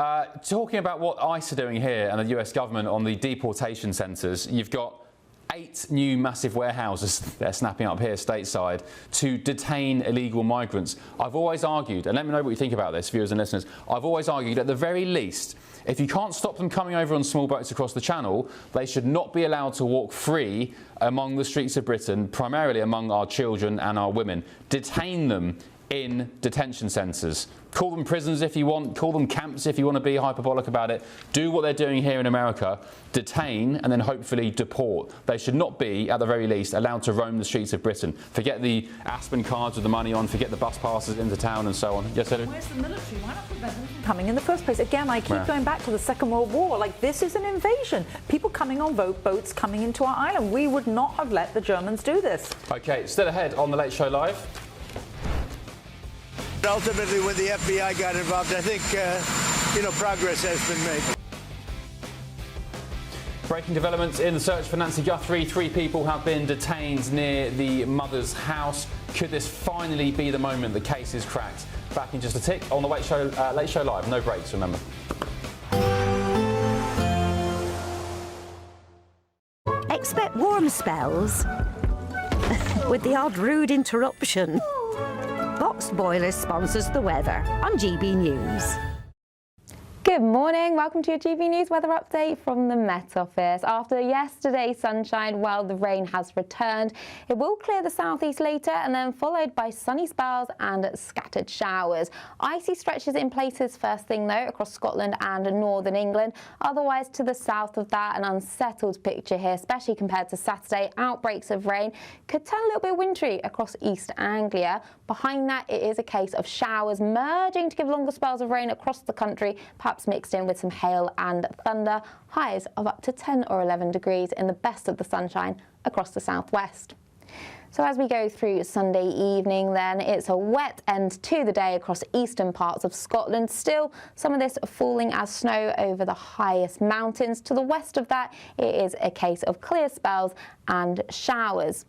Talking about what ICE are doing here and the US government on the deportation centres, you've got 8 new massive warehouses they're snapping up here stateside to detain illegal migrants. I've always argued, and let me know what you think about this, viewers and listeners, I've always argued at the very least, if you can't stop them coming over on small boats across the channel, they should not be allowed to walk free among the streets of Britain, primarily among our children and our women. Detain them in detention centres. Call them prisons if you want, call them camps if you want to be hyperbolic about it. Do what they're doing here in America, detain and then hopefully deport. They should not be, at the very least, allowed to roam the streets of Britain. Forget the Aspen cards with the money on, forget the bus passes into town and so on. Yes, Hillary? Where's the military? Why not prevent them from coming in the first place? Again, I keep going back to the Second World War. Like, this is an invasion. People coming on boats coming into our island. We would not have let the Germans do this. OK, still ahead on The Late Show Live. Ultimately, when the FBI got involved, I think, progress has been made. Breaking developments in the search for Nancy Guthrie. 3 people have been detained near the mother's house. Could this finally be the moment the case is cracked? Back in just a tick on the Late Show Live. No breaks, remember. Expect warm spells with the odd rude interruption. Boxed Boilers sponsors the weather on GB News. Good morning, welcome to your GB News weather update from the Met Office. After yesterday's sunshine, well, the rain has returned. It will clear the southeast later and then followed by sunny spells and scattered showers. Icy stretches in places first thing though across Scotland and northern England. Otherwise to the south of that, an unsettled picture here, especially compared to Saturday. Outbreaks of rain could turn a little bit wintry across East Anglia. Behind that, it is a case of showers merging to give longer spells of rain across the country, perhaps mixed in with some hail and thunder. Highs of up to 10 or 11 degrees in the best of the sunshine across the southwest. So as we go through Sunday evening then, it's a wet end to the day across eastern parts of Scotland. Still, some of this falling as snow over the highest mountains. To the west of that, it is a case of clear spells and showers.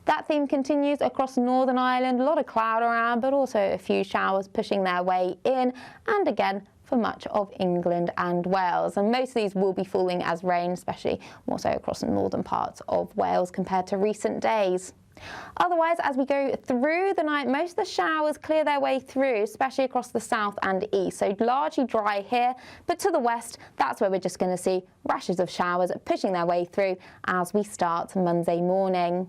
That theme continues across Northern Ireland, a lot of cloud around, but also a few showers pushing their way in, and again for much of England and Wales. And most of these will be falling as rain, especially more so across the northern parts of Wales compared to recent days. Otherwise, as we go through the night, most of the showers clear their way through, especially across the south and east. So largely dry here, but to the west, that's where we're just going to see rashes of showers pushing their way through as we start Monday morning.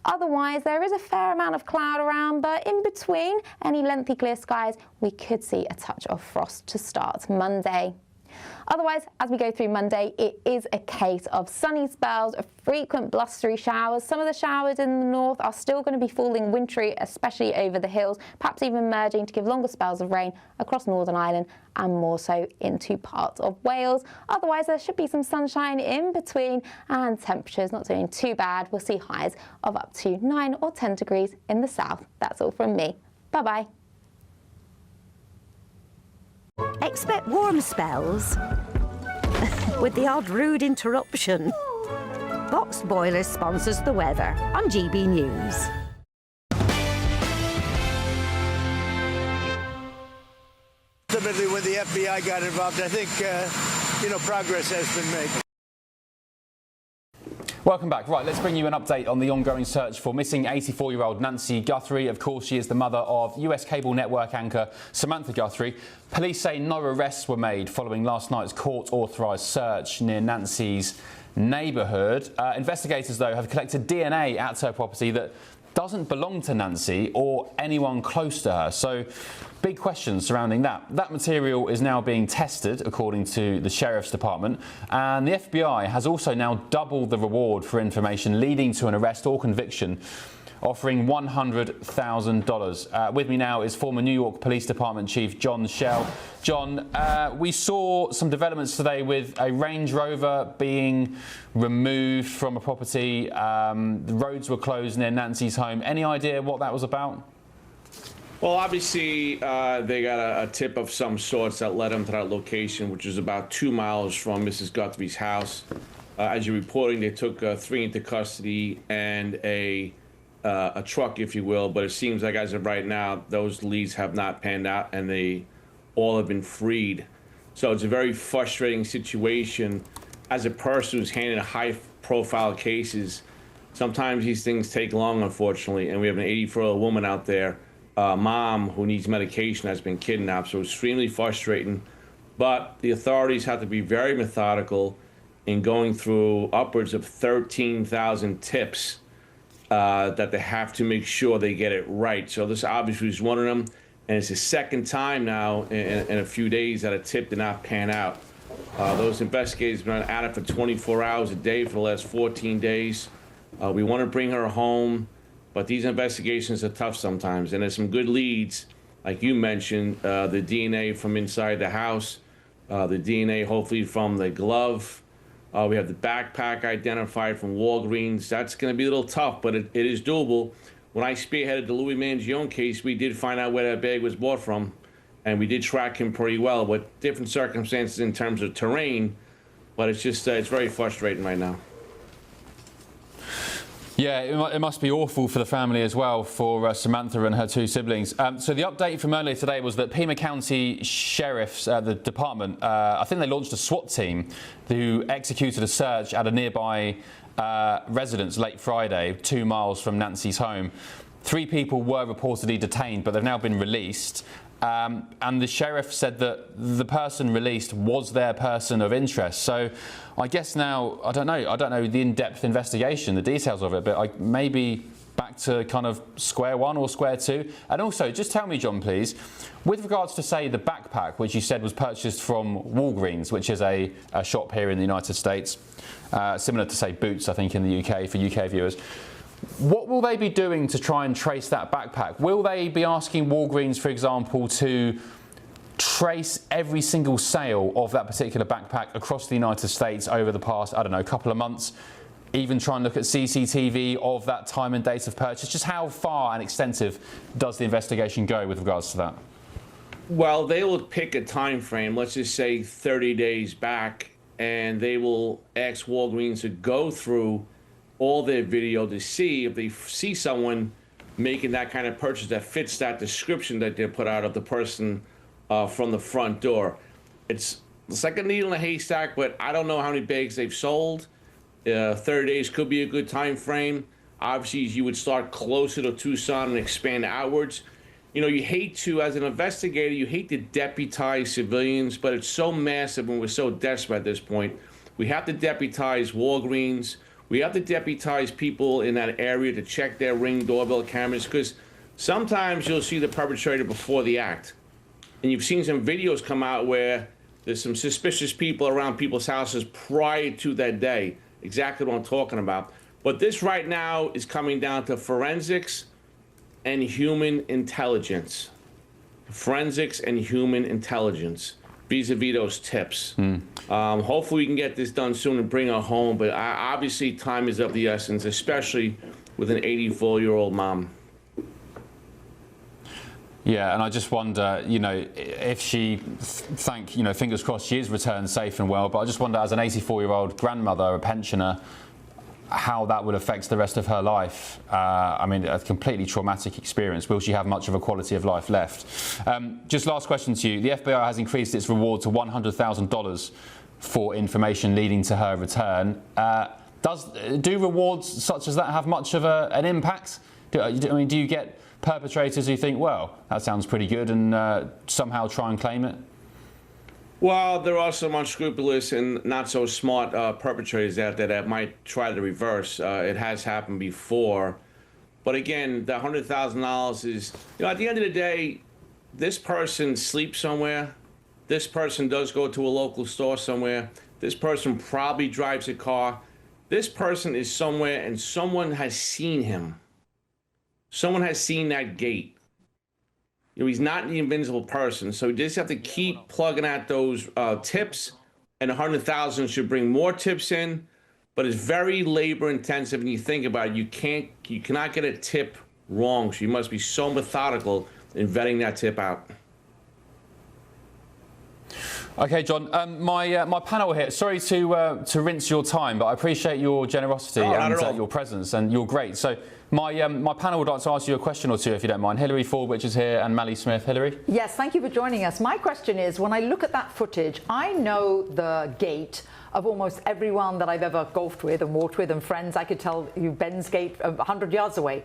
Otherwise, there is a fair amount of cloud around, but in between any lengthy clear skies, we could see a touch of frost to start Monday. Otherwise, as we go through Monday, it is a case of sunny spells, frequent blustery showers. Some of the showers in the north are still going to be falling wintry, especially over the hills, perhaps even merging to give longer spells of rain across Northern Ireland and more so into parts of Wales. Otherwise, there should be some sunshine in between and temperatures not doing too bad. We'll see highs of up to 9 or 10 degrees in the south. That's all from me. Bye-bye. Expect warm spells with the odd rude interruption. Boxed Boilers sponsors the weather on GB News. Ultimately, when the FBI got involved, I think, progress has been made. Welcome back. Right, let's bring you an update on the ongoing search for missing 84-year-old Nancy Guthrie. Of course, she is the mother of US cable network anchor Samantha Guthrie. Police say no arrests were made following last night's court-authorised search near Nancy's neighbourhood. Investigators, though, have collected DNA at her property that doesn't belong to Nancy or anyone close to her. So, big questions surrounding that. That material is now being tested, according to the Sheriff's Department, and the FBI has also now doubled the reward for information leading to an arrest or conviction, offering $100,000. With me now is former New York Police Department Chief John Schell. John, we saw some developments today with a Range Rover being removed from a property. The roads were closed near Nancy's home. Any idea what that was about? Well, obviously, they got a tip of some sorts that led them to that location, which is about 2 miles from Mrs. Guthrie's house. As you're reporting, they took 3 into custody and a truck, if you will, but it seems like as of right now, those leads have not panned out and they all have been freed. So it's a very frustrating situation. As a person who's handling high-profile cases, sometimes these things take long, unfortunately, and we have an 84-year-old woman out there, mom who needs medication, has been kidnapped, so extremely frustrating. But the authorities have to be very methodical in going through upwards of 13,000 tips that they have to make sure they get it right. So this obviously is one of them, and it's the second time now in a few days that a tip did not pan out. Those investigators have been at it for 24 hours a day for the last 14 days. We want to bring her home, but these investigations are tough sometimes, and there's some good leads, like you mentioned, the DNA from inside the house, the DNA hopefully from the glove. We have the backpack identified from Walgreens. That's going to be a little tough, but it is doable. When I spearheaded the Louis Mangione case, we did find out where that bag was bought from, and we did track him pretty well, with different circumstances in terms of terrain, but it's just, it's very frustrating right now. Yeah, it must be awful for the family as well, for Samantha and her 2 siblings. So the update from earlier today was that Pima County Sheriff's, the department, I think they launched a SWAT team who executed a search at a nearby residence late Friday, 2 miles from Nancy's home. 3 people were reportedly detained, but they've now been released. And the sheriff said that the person released was their person of interest. So I guess now, I don't know the in-depth investigation, the details of it, but maybe back to kind of square one or square two. And also, just tell me, John, please, with regards to, say, the backpack, which you said was purchased from Walgreens, which is a shop here in the United States, similar to, say, Boots, I think, in the UK, for UK viewers. What will they be doing to try and trace that backpack? Will they be asking Walgreens, for example, to trace every single sale of that particular backpack across the United States over the past, I don't know, couple of months? Even try and look at CCTV of that time and date of purchase? Just how far and extensive does the investigation go with regards to that? Well, they will pick a time frame, let's just say 30 days back, and they will ask Walgreens to go through all their video to see if they see someone making that kind of purchase that fits that description that they put out of the person from the front door. It's like a needle in a haystack, but I don't know how many bags they've sold. 30 days could be a good time frame. Obviously, you would start closer to Tucson and expand outwards. You know, you hate to, as an investigator, you hate to deputize civilians, but it's so massive and we're so desperate at this point. We have to deputize Walgreens. We have to deputize people in that area to check their Ring doorbell cameras, because sometimes you'll see the perpetrator before the act. And you've seen some videos come out where there's some suspicious people around people's houses prior to that day. Exactly what I'm talking about. But this right now is coming down to forensics and human intelligence. Forensics and human intelligence. Vis-a-vis those tips. Hopefully we can get this done soon and bring her home, but obviously time is of the essence, especially with an 84-year-old mom. Yeah, and I just wonder, you know, if she, fingers crossed she is returned safe and well, but I just wonder, as an 84-year-old grandmother, a pensioner, how that would affect the rest of her life. I mean, a completely traumatic experience. Will she have much of a quality of life left? Just last question to you. The FBI has increased its reward to $100,000 for information leading to her return. Do rewards such as that have much of an impact? Do you get perpetrators who think, well, that sounds pretty good, and somehow try and claim it? Well, there are some unscrupulous and not so smart perpetrators out there that might try to reverse. It has happened before. But again, the $100,000 is, at the end of the day, this person sleeps somewhere. This person does go to a local store somewhere. This person probably drives a car. This person is somewhere and someone has seen him. Someone has seen that gate. He's not the invisible person, so you just have to keep plugging at those tips, and 100,000 should bring more tips in, but it's very labor intensive, and you think about it, you cannot get a tip wrong, so you must be so methodical in vetting that tip out. Okay, John, my panel here, sorry to rinse your time, but I appreciate your generosity and your presence, and you're great. So my panel would like to ask you a question or two, if you don't mind. Hilary Ford, which is here, and Mally Smith. Hilary? Yes, thank you for joining us. My question is, when I look at that footage, I know the gait of almost everyone that I've ever golfed with and walked with and friends. I could tell you Ben's gait 100 yards away.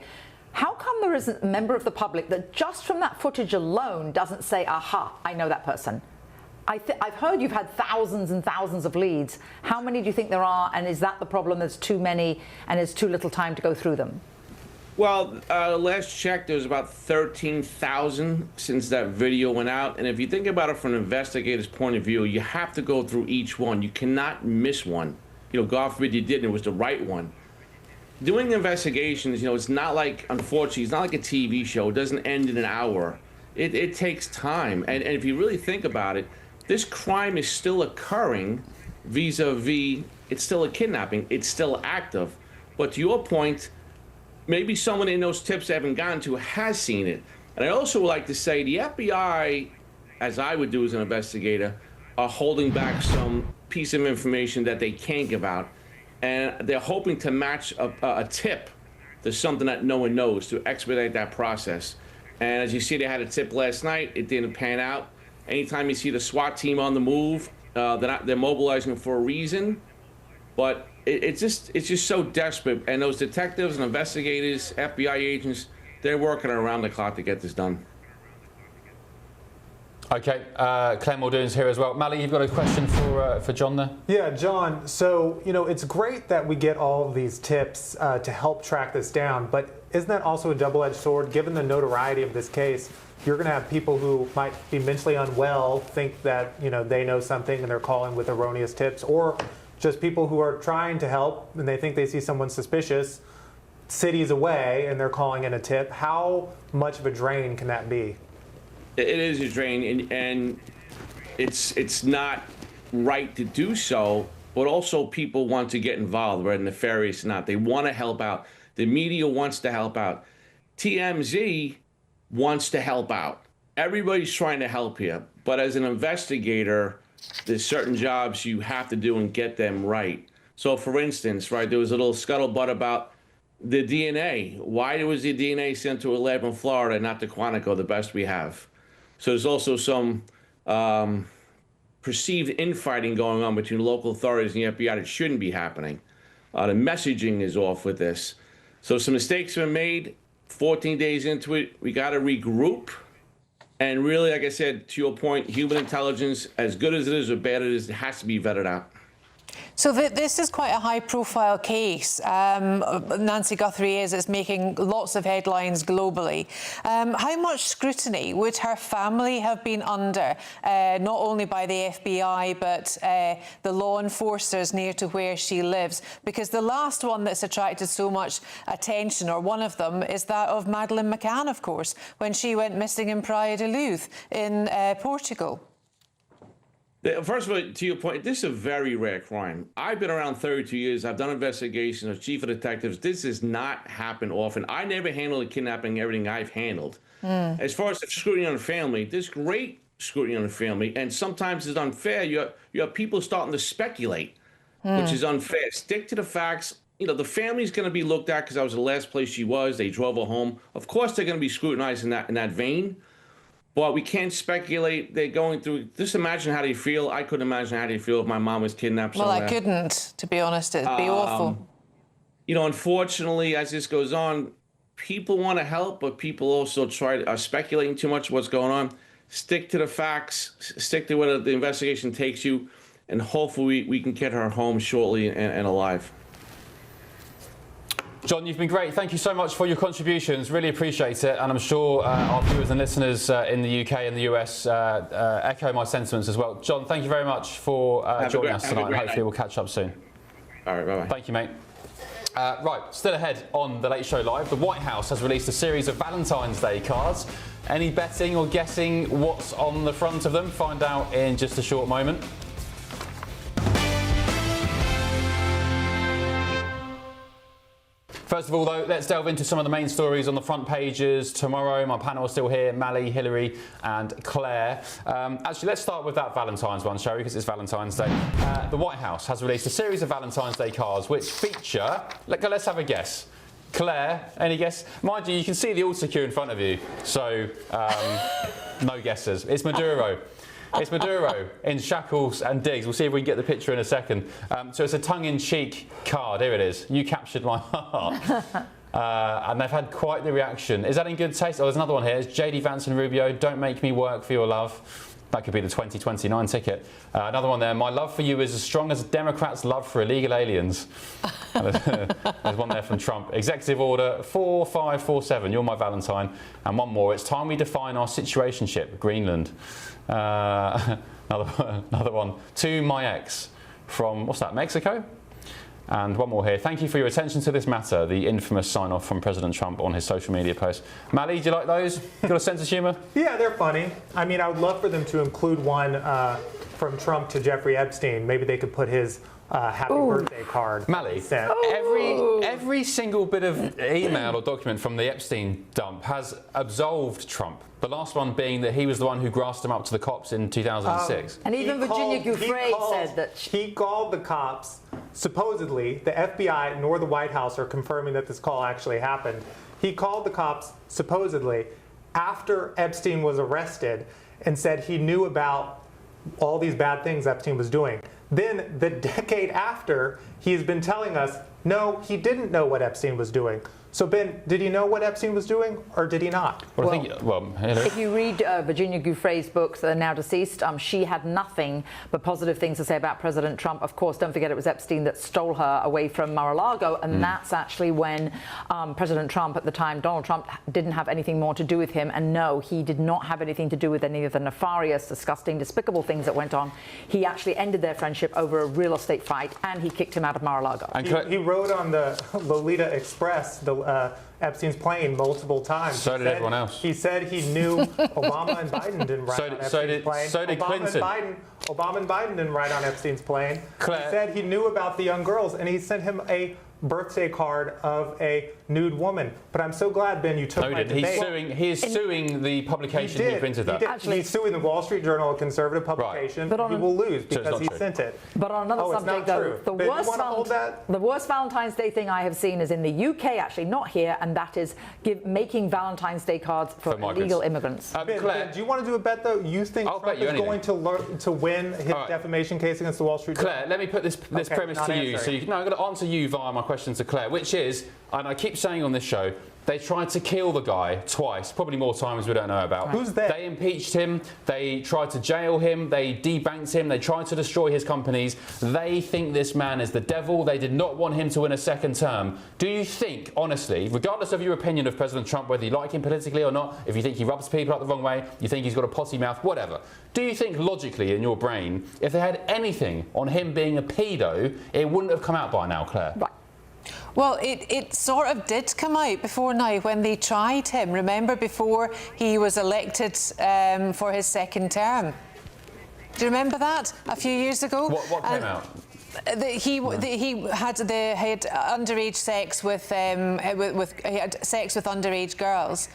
How come there isn't a member of the public that just from that footage alone doesn't say, aha, I know that person? I've heard you've had thousands and thousands of leads. How many do you think there are, and is that the problem? There's too many and there's too little time to go through them? Well, last check, there was about 13,000 since that video went out. And if you think about it from an investigator's point of view, you have to go through each one. You cannot miss one. God forbid you did, and it was the right one. Doing investigations, it's not like, unfortunately, it's not like a TV show. It doesn't end in an hour. It takes time. And if you really think about it, this crime is still occurring vis-a-vis, it's still a kidnapping, it's still active. But to your point, maybe someone in those tips they haven't gotten to has seen it. And I also would like to say the FBI, as I would do as an investigator, are holding back some piece of information that they can't give out. And they're hoping to match a tip to something that no one knows to expedite that process. And as you see, they had a tip last night. It didn't pan out. Anytime you see the SWAT team on the move, they're mobilizing for a reason. But it's just so desperate. And those detectives and investigators, FBI agents, they're working around the clock to get this done. Okay, Claire Muldoon's here as well. Mally, you've got a question for John there? Yeah, John, so, it's great that we get all of these tips to help track this down, but isn't that also a double-edged sword? Given the notoriety of this case, you're going to have people who might be mentally unwell think that, they know something and they're calling with erroneous tips, or just people who are trying to help and they think they see someone suspicious cities away and they're calling in a tip. How much of a drain can that be? It is a drain, and it's not right to do so, but also people want to get involved, whether nefarious or not. They want to help out. The media wants to help out. TMZ wants to help out. Everybody's trying to help here, but as an investigator, there's certain jobs you have to do and get them right. So for instance, right, there was a little scuttlebutt about the DNA. Why was the DNA sent to a lab in Florida, not to Quantico, the best we have? So there's also some perceived infighting going on between local authorities and the FBI that shouldn't be happening. The messaging is off with this. So some mistakes have been made. 14 days into it, we got to regroup. And really, like I said, to your point, human intelligence, as good as it is or bad it is, it has to be vetted out. So this is quite a high-profile case. Nancy Guthrie is making lots of headlines globally. How much scrutiny would her family have been under, not only by the FBI, but the law enforcers near to where she lives? Because the last one that's attracted so much attention, or one of them, is that of Madeleine McCann, of course, when she went missing in Praia de Luz in Portugal. First of all, to your point, this is a very rare crime. I've been around 32 years. I've done investigations as chief of detectives. This does not happen often. I never handled a kidnapping, everything I've handled. As far as the scrutiny on the family, there's great scrutiny on the family, and sometimes it's unfair. You have people starting to speculate, which is unfair. Stick to the facts. The family's going to be looked at because that was the last place she was. They drove her home. Of course, they're going to be scrutinized in that vein. But we can't speculate. They're going through. Just imagine how they feel. I couldn't imagine how they feel if my mom was kidnapped somewhere. Well, I couldn't, to be honest. It'd be awful. you know, unfortunately, as this goes on, people want to help, but people also are speculating too much what's going on. Stick to the facts, stick to where the investigation takes you, and hopefully we can get her home shortly and alive. John, you've been great. Thank you so much for your contributions. Really appreciate it. And I'm sure our viewers and listeners in the UK and the US echo my sentiments as well. John, thank you very much for joining us tonight. And hopefully we'll catch up soon. All right, bye-bye. Thank you, mate. Right, still ahead on The Late Show Live. The White House has released a series of Valentine's Day cards. Any betting or guessing what's on the front of them? Find out in just a short moment. First of all, though, let's delve into some of the main stories on the front pages tomorrow. My panel is still here, Mally, Hilary and Claire. Actually, let's start with that Valentine's one, shall we, because it's Valentine's Day. The White House has released a series of Valentine's Day cards which feature... Let's have a guess. Claire, any guess? Mind you, you can see the autocue in front of you, so no guesses. It's Maduro. It's Maduro in shackles and digs. We'll see if we can get the picture in a second. So it's a tongue-in-cheek card. Here it is. You captured my heart. And they've had quite the reaction. Is that in good taste? Oh, there's another one here. It's JD Vance and Rubio. Don't make me work for your love. That could be the 2029 ticket. Another one there. My love for you is as strong as Democrats' love for illegal aliens. There's one there from Trump. Executive Order 4547. You're my Valentine. And one more. It's time we define our situationship. Greenland. Another one. To my ex from, what's that, Mexico? And one more here. Thank you for your attention to this matter. The infamous sign-off from President Trump on his social media post. Mally, do you like those? Got a sense of humour? Yeah, they're funny. I mean, I would love for them to include one from Trump to Jeffrey Epstein. Maybe they could put his happy birthday card. Mally, every single bit of email or document from the Epstein dump has absolved Trump. The last one being that he was the one who grassed him up to the cops in 2006. And even Virginia Guthrie said that... He called the cops, supposedly, the FBI nor the White House are confirming that this call actually happened. He called the cops, supposedly, after Epstein was arrested and said he knew about all these bad things Epstein was doing. Then, the decade after, he's been telling us, no, he didn't know what Epstein was doing. So, Ben, did he know what Epstein was doing, or did he not? If you read Virginia Guthrie's books, now deceased, she had nothing but positive things to say about President Trump. Of course, don't forget it was Epstein that stole her away from Mar-a-Lago, and that's actually when President Trump at the time, Donald Trump, didn't have anything more to do with him. And no, he did not have anything to do with any of the nefarious, disgusting, despicable things that went on. He actually ended their friendship over a real estate fight, and he kicked him out of Mar-a-Lago. He rode on the Lolita Express, Epstein's plane multiple times. So did everyone else. He said he knew Obama and Biden didn't ride on Epstein's plane. So did Clinton. Obama and Biden didn't ride on Epstein's plane. Claire. He said he knew about the young girls, and he sent him a birthday card of a nude woman. But I'm so glad, Ben, you took my debate. He is suing the publication who printed that. Actually, he's suing the Wall Street Journal, a conservative publication. Right. But he will lose because he sent it. But on another subject, though, the worst Valentine's Day thing I have seen is in the UK, actually, not here, and that is making Valentine's Day cards for illegal immigrants. Ben, do you want to do a bet, though? You think Trump is going to win his defamation case against the Wall Street Journal? Claire, let me put this premise to you. So I'm going to answer you via my question to Claire, which is, and I keep saying on this show, they tried to kill the guy twice, probably more times we don't know about. Who's they? They impeached him, they tried to jail him, they debanked him, they tried to destroy his companies. They think this man is the devil. They did not want him to win a second term. Do you think, honestly, regardless of your opinion of President Trump, whether you like him politically or not, if you think he rubs people up the wrong way, you think he's got a potty mouth, whatever, do you think logically in your brain, if they had anything on him being a pedo, it wouldn't have come out by now, Claire? Right. Well, it sort of did come out before now when they tried him. Remember, before he was elected for his second term. Do you remember that a few years ago? What came out? He had underage sex with he had sex with underage girls,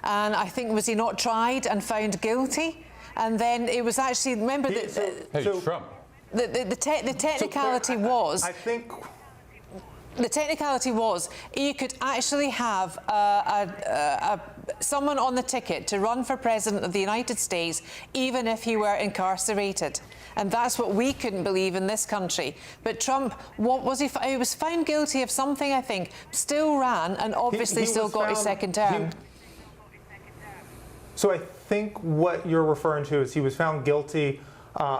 and I think was he not tried and found guilty, and then it was actually remember Trump. The technicality was. I think. The technicality was you could actually have someone on the ticket to run for President of the United States even if he were incarcerated. And that's what we couldn't believe in this country. But Trump, what was he? He was found guilty of something, I think, still ran, and obviously still got his second term. So I think what you're referring to is he was found guilty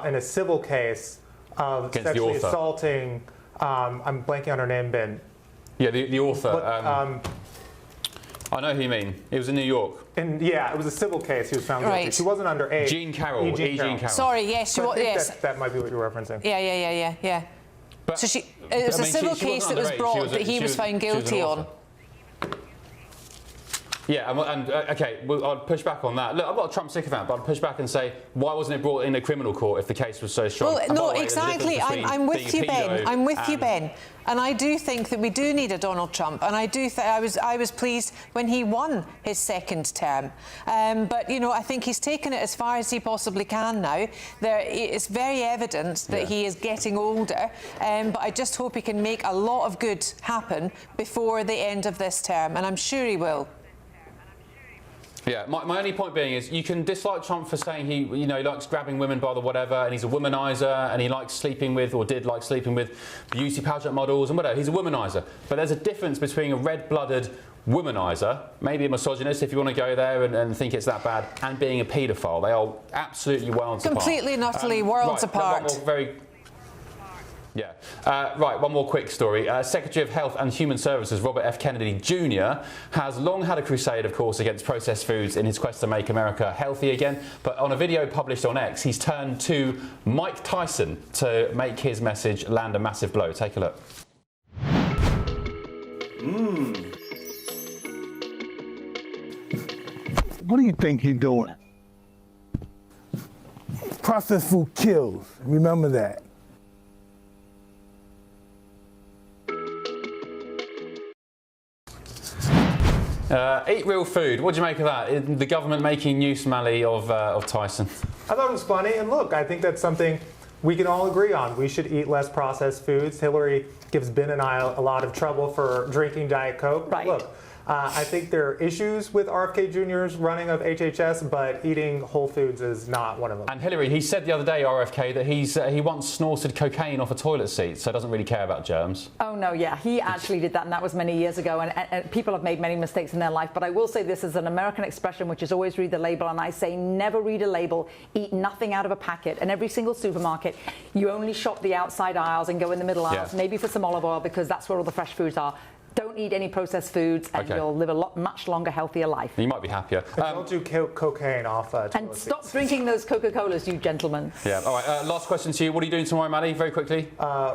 in a civil case of sexually assaulting, I'm blanking on her name, Ben. Yeah, the author. I know who you mean. It was in New York. And yeah, it was a civil case. He was found guilty. She wasn't underage. Jean Carroll. Jean Carroll. Sorry, yes, she was. Yes, that might be what you're referencing. Yeah. But, so it was a civil case that was brought that he was found guilty on. Yeah, okay, well, I'll push back on that. Look, I'm not a Trump sycophant, but I'd push back and say, why wasn't it brought in a criminal court if the case was so strong? Well, no, exactly. I'm with you, Ben. I'm with you, Ben. And I do think that we do need a Donald Trump. And I do I was pleased when he won his second term. But, you know, I think he's taken it as far as he possibly can now. It's very evident that he is getting older. But I just hope he can make a lot of good happen before the end of this term. And I'm sure he will. Yeah, my only point being is you can dislike Trump for saying he likes grabbing women by the whatever, and he's a womanizer, and he likes sleeping with, or did like sleeping with, beauty pageant models and whatever. He's a womanizer. But there's a difference between a red-blooded womanizer, maybe a misogynist if you want to go there and think it's that bad, and being a paedophile. They are absolutely worlds apart. Completely and utterly worlds apart. Right, one more quick story. Secretary of Health and Human Services Robert F. Kennedy Jr. has long had a crusade, of course, against processed foods in his quest to make America healthy again. But on a video published on X, he's turned to Mike Tyson to make his message land a massive blow. Take a look. What do you think he's doing? Processed food kills. Remember that. Eat real food. What do you make of that? The government making use, Mally, of Tyson? I thought it was funny, and look, I think that's something we can all agree on. We should eat less processed foods. Hillary gives Ben and I a lot of trouble for drinking Diet Coke. Right. Look, I think there are issues with RFK Jr.'s running of HHS, but eating whole foods is not one of them. And Hillary, he said the other day, RFK, that he once snorted cocaine off a toilet seat, so doesn't really care about germs. Oh, no, yeah, he actually did that, and that was many years ago, and people have made many mistakes in their life, but I will say this is an American expression, which is always read the label, and I say never read a label, eat nothing out of a packet. In every single supermarket, you only shop the outside aisles and go in the middle aisles, maybe for some olive oil, because that's where all the fresh foods are. Don't eat any processed foods, and you'll live a much longer, healthier life. You might be happier. Don't do cocaine off and stop drinking those Coca-Colas, you gentlemen. Yeah. All right. Last question to you. What are you doing tomorrow, Maddie? Very quickly.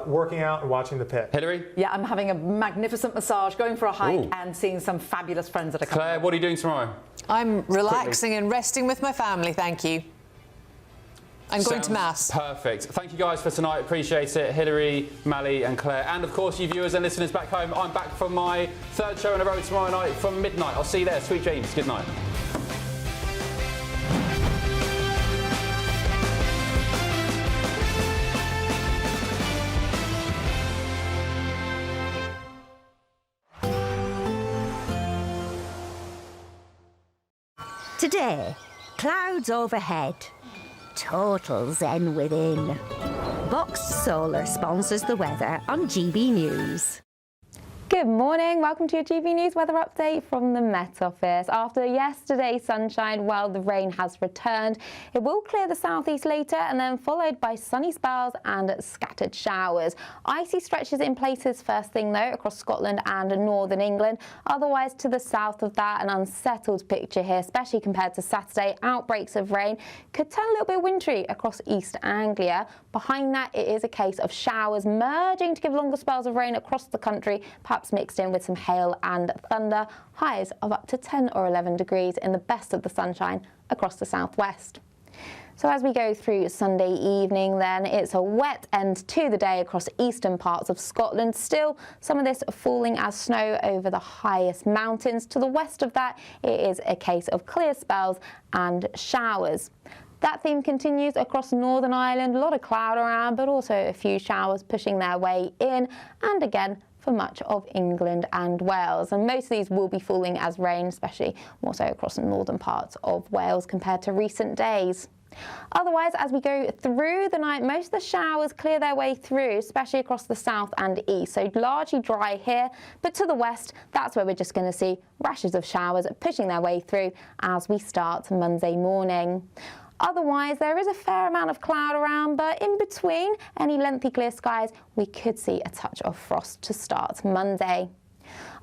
Working out and watching The Pit. Hillary? Yeah, I'm having a magnificent massage, going for a hike, and seeing some fabulous friends that are coming. Claire, what are you doing tomorrow? I'm relaxing and resting with my family, thank you. I'm going to Mass. Perfect. Thank you guys for tonight. Appreciate it. Hillary, Mally and Claire. And of course, you viewers and listeners back home. I'm back from my third show in a row tomorrow night from midnight. I'll see you there. Sweet dreams. Good night. Today, clouds overhead. Total zen within. Boxed Solar sponsors the weather on GB News. Good morning, welcome to your GB News weather update from the Met Office. After yesterday's sunshine, well, the rain has returned. It will clear the southeast later and then followed by sunny spells and scattered showers. Icy stretches in places first thing though across Scotland and northern England. Otherwise to the south of that, an unsettled picture here, especially compared to Saturday. Outbreaks of rain could turn a little bit wintry across East Anglia. Behind that, it is a case of showers merging to give longer spells of rain across the country, perhaps mixed in with some hail and thunder. Highs of up to 10 or 11 degrees in the best of the sunshine across the southwest. So as we go through Sunday evening then, it's a wet end to the day across eastern parts of Scotland. Still, some of this falling as snow over the highest mountains. To the west of that, it is a case of clear spells and showers. That theme continues across Northern Ireland, a lot of cloud around, but also a few showers pushing their way in, and again for much of England and Wales. And most of these will be falling as rain, especially more so across the northern parts of Wales compared to recent days. Otherwise, as we go through the night, most of the showers clear their way through, especially across the south and east. So largely dry here, but to the west, that's where we're just going to see rashes of showers pushing their way through as we start Monday morning. Otherwise, there is a fair amount of cloud around, but in between any lengthy clear skies, we could see a touch of frost to start Monday.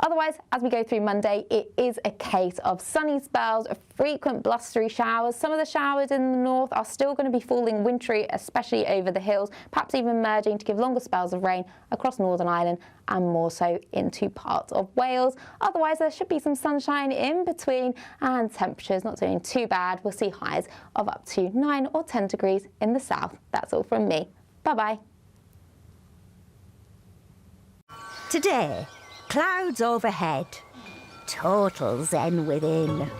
Otherwise, as we go through Monday, it is a case of sunny spells, frequent blustery showers. Some of the showers in the north are still going to be falling wintry, especially over the hills, perhaps even merging to give longer spells of rain across Northern Ireland and more so into parts of Wales. Otherwise, there should be some sunshine in between and temperatures not doing too bad. We'll see highs of up to 9 or 10 degrees in the south. That's all from me. Bye-bye. Today, clouds overhead, total zen within.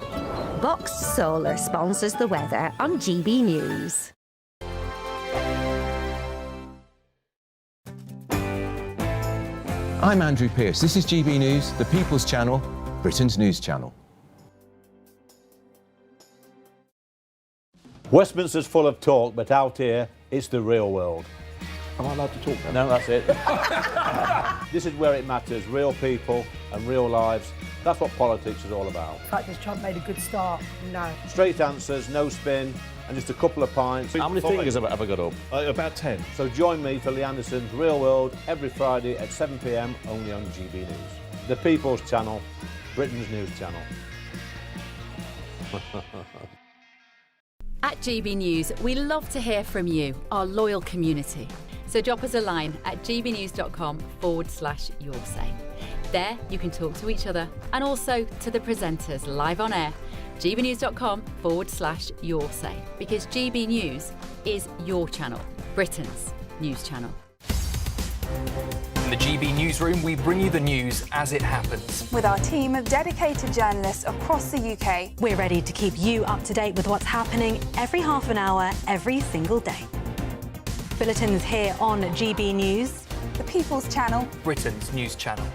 Boxed Solar sponsors the weather on GB News. I'm Andrew Pearce. This is GB News, the People's Channel, Britain's news channel. Westminster's full of talk, but out here, it's the real world. Am I allowed to talk then? No, that's it. This is where it matters, real people and real lives. That's what politics is all about. The fact is Trump made a good start. No. Straight answers, no spin, and just a couple of pints. How many fingers have I got up? About 10. So join me for Lee Anderson's Real World every Friday at 7 p.m. only on GB News. The People's Channel, Britain's news channel. At GB News, we love to hear from you, our loyal community. So drop us a line at gbnews.com/yoursay. There you can talk to each other and also to the presenters live on air. gbnews.com/yoursay, because GB News is your channel, Britain's news channel. In the GB newsroom, we bring you the news as it happens. With our team of dedicated journalists across the UK, we're ready to keep you up to date with what's happening every half an hour, every single day. Bulletins here on GB News, the People's Channel, Britain's news channel.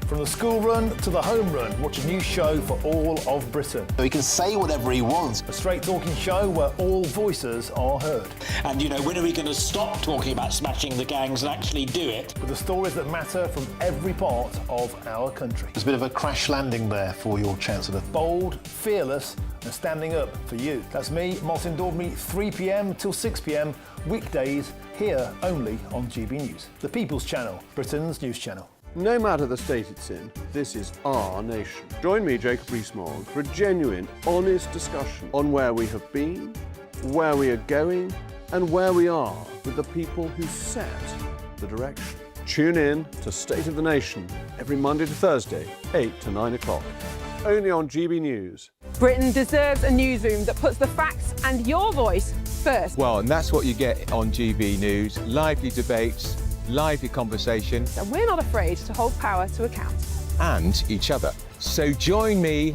From the school run to the home run, watch a new show for all of Britain. So he can say whatever he wants. A straight-talking show where all voices are heard. And, you know, when are we going to stop talking about smashing the gangs and actually do it? With the stories that matter from every part of our country. There's a bit of a crash landing there for your Chancellor. Bold, fearless and standing up for you. That's me, Martin Dordme, 3 p.m. till 6 p.m, weekdays, here only on GB News. The People's Channel, Britain's news channel. No matter the state it's in, this is our nation. Join me, Jacob Rees-Mogg, for a genuine, honest discussion on where we have been, where we are going, and where we are with the people who set the direction. Tune in to State of the Nation every Monday to Thursday, 8 to 9 o'clock. Only on GB News. Britain deserves a newsroom that puts the facts and your voice first. Well, and that's what you get on GB News. Lively debates, lively conversation. And we're not afraid to hold power to account. And each other. So join me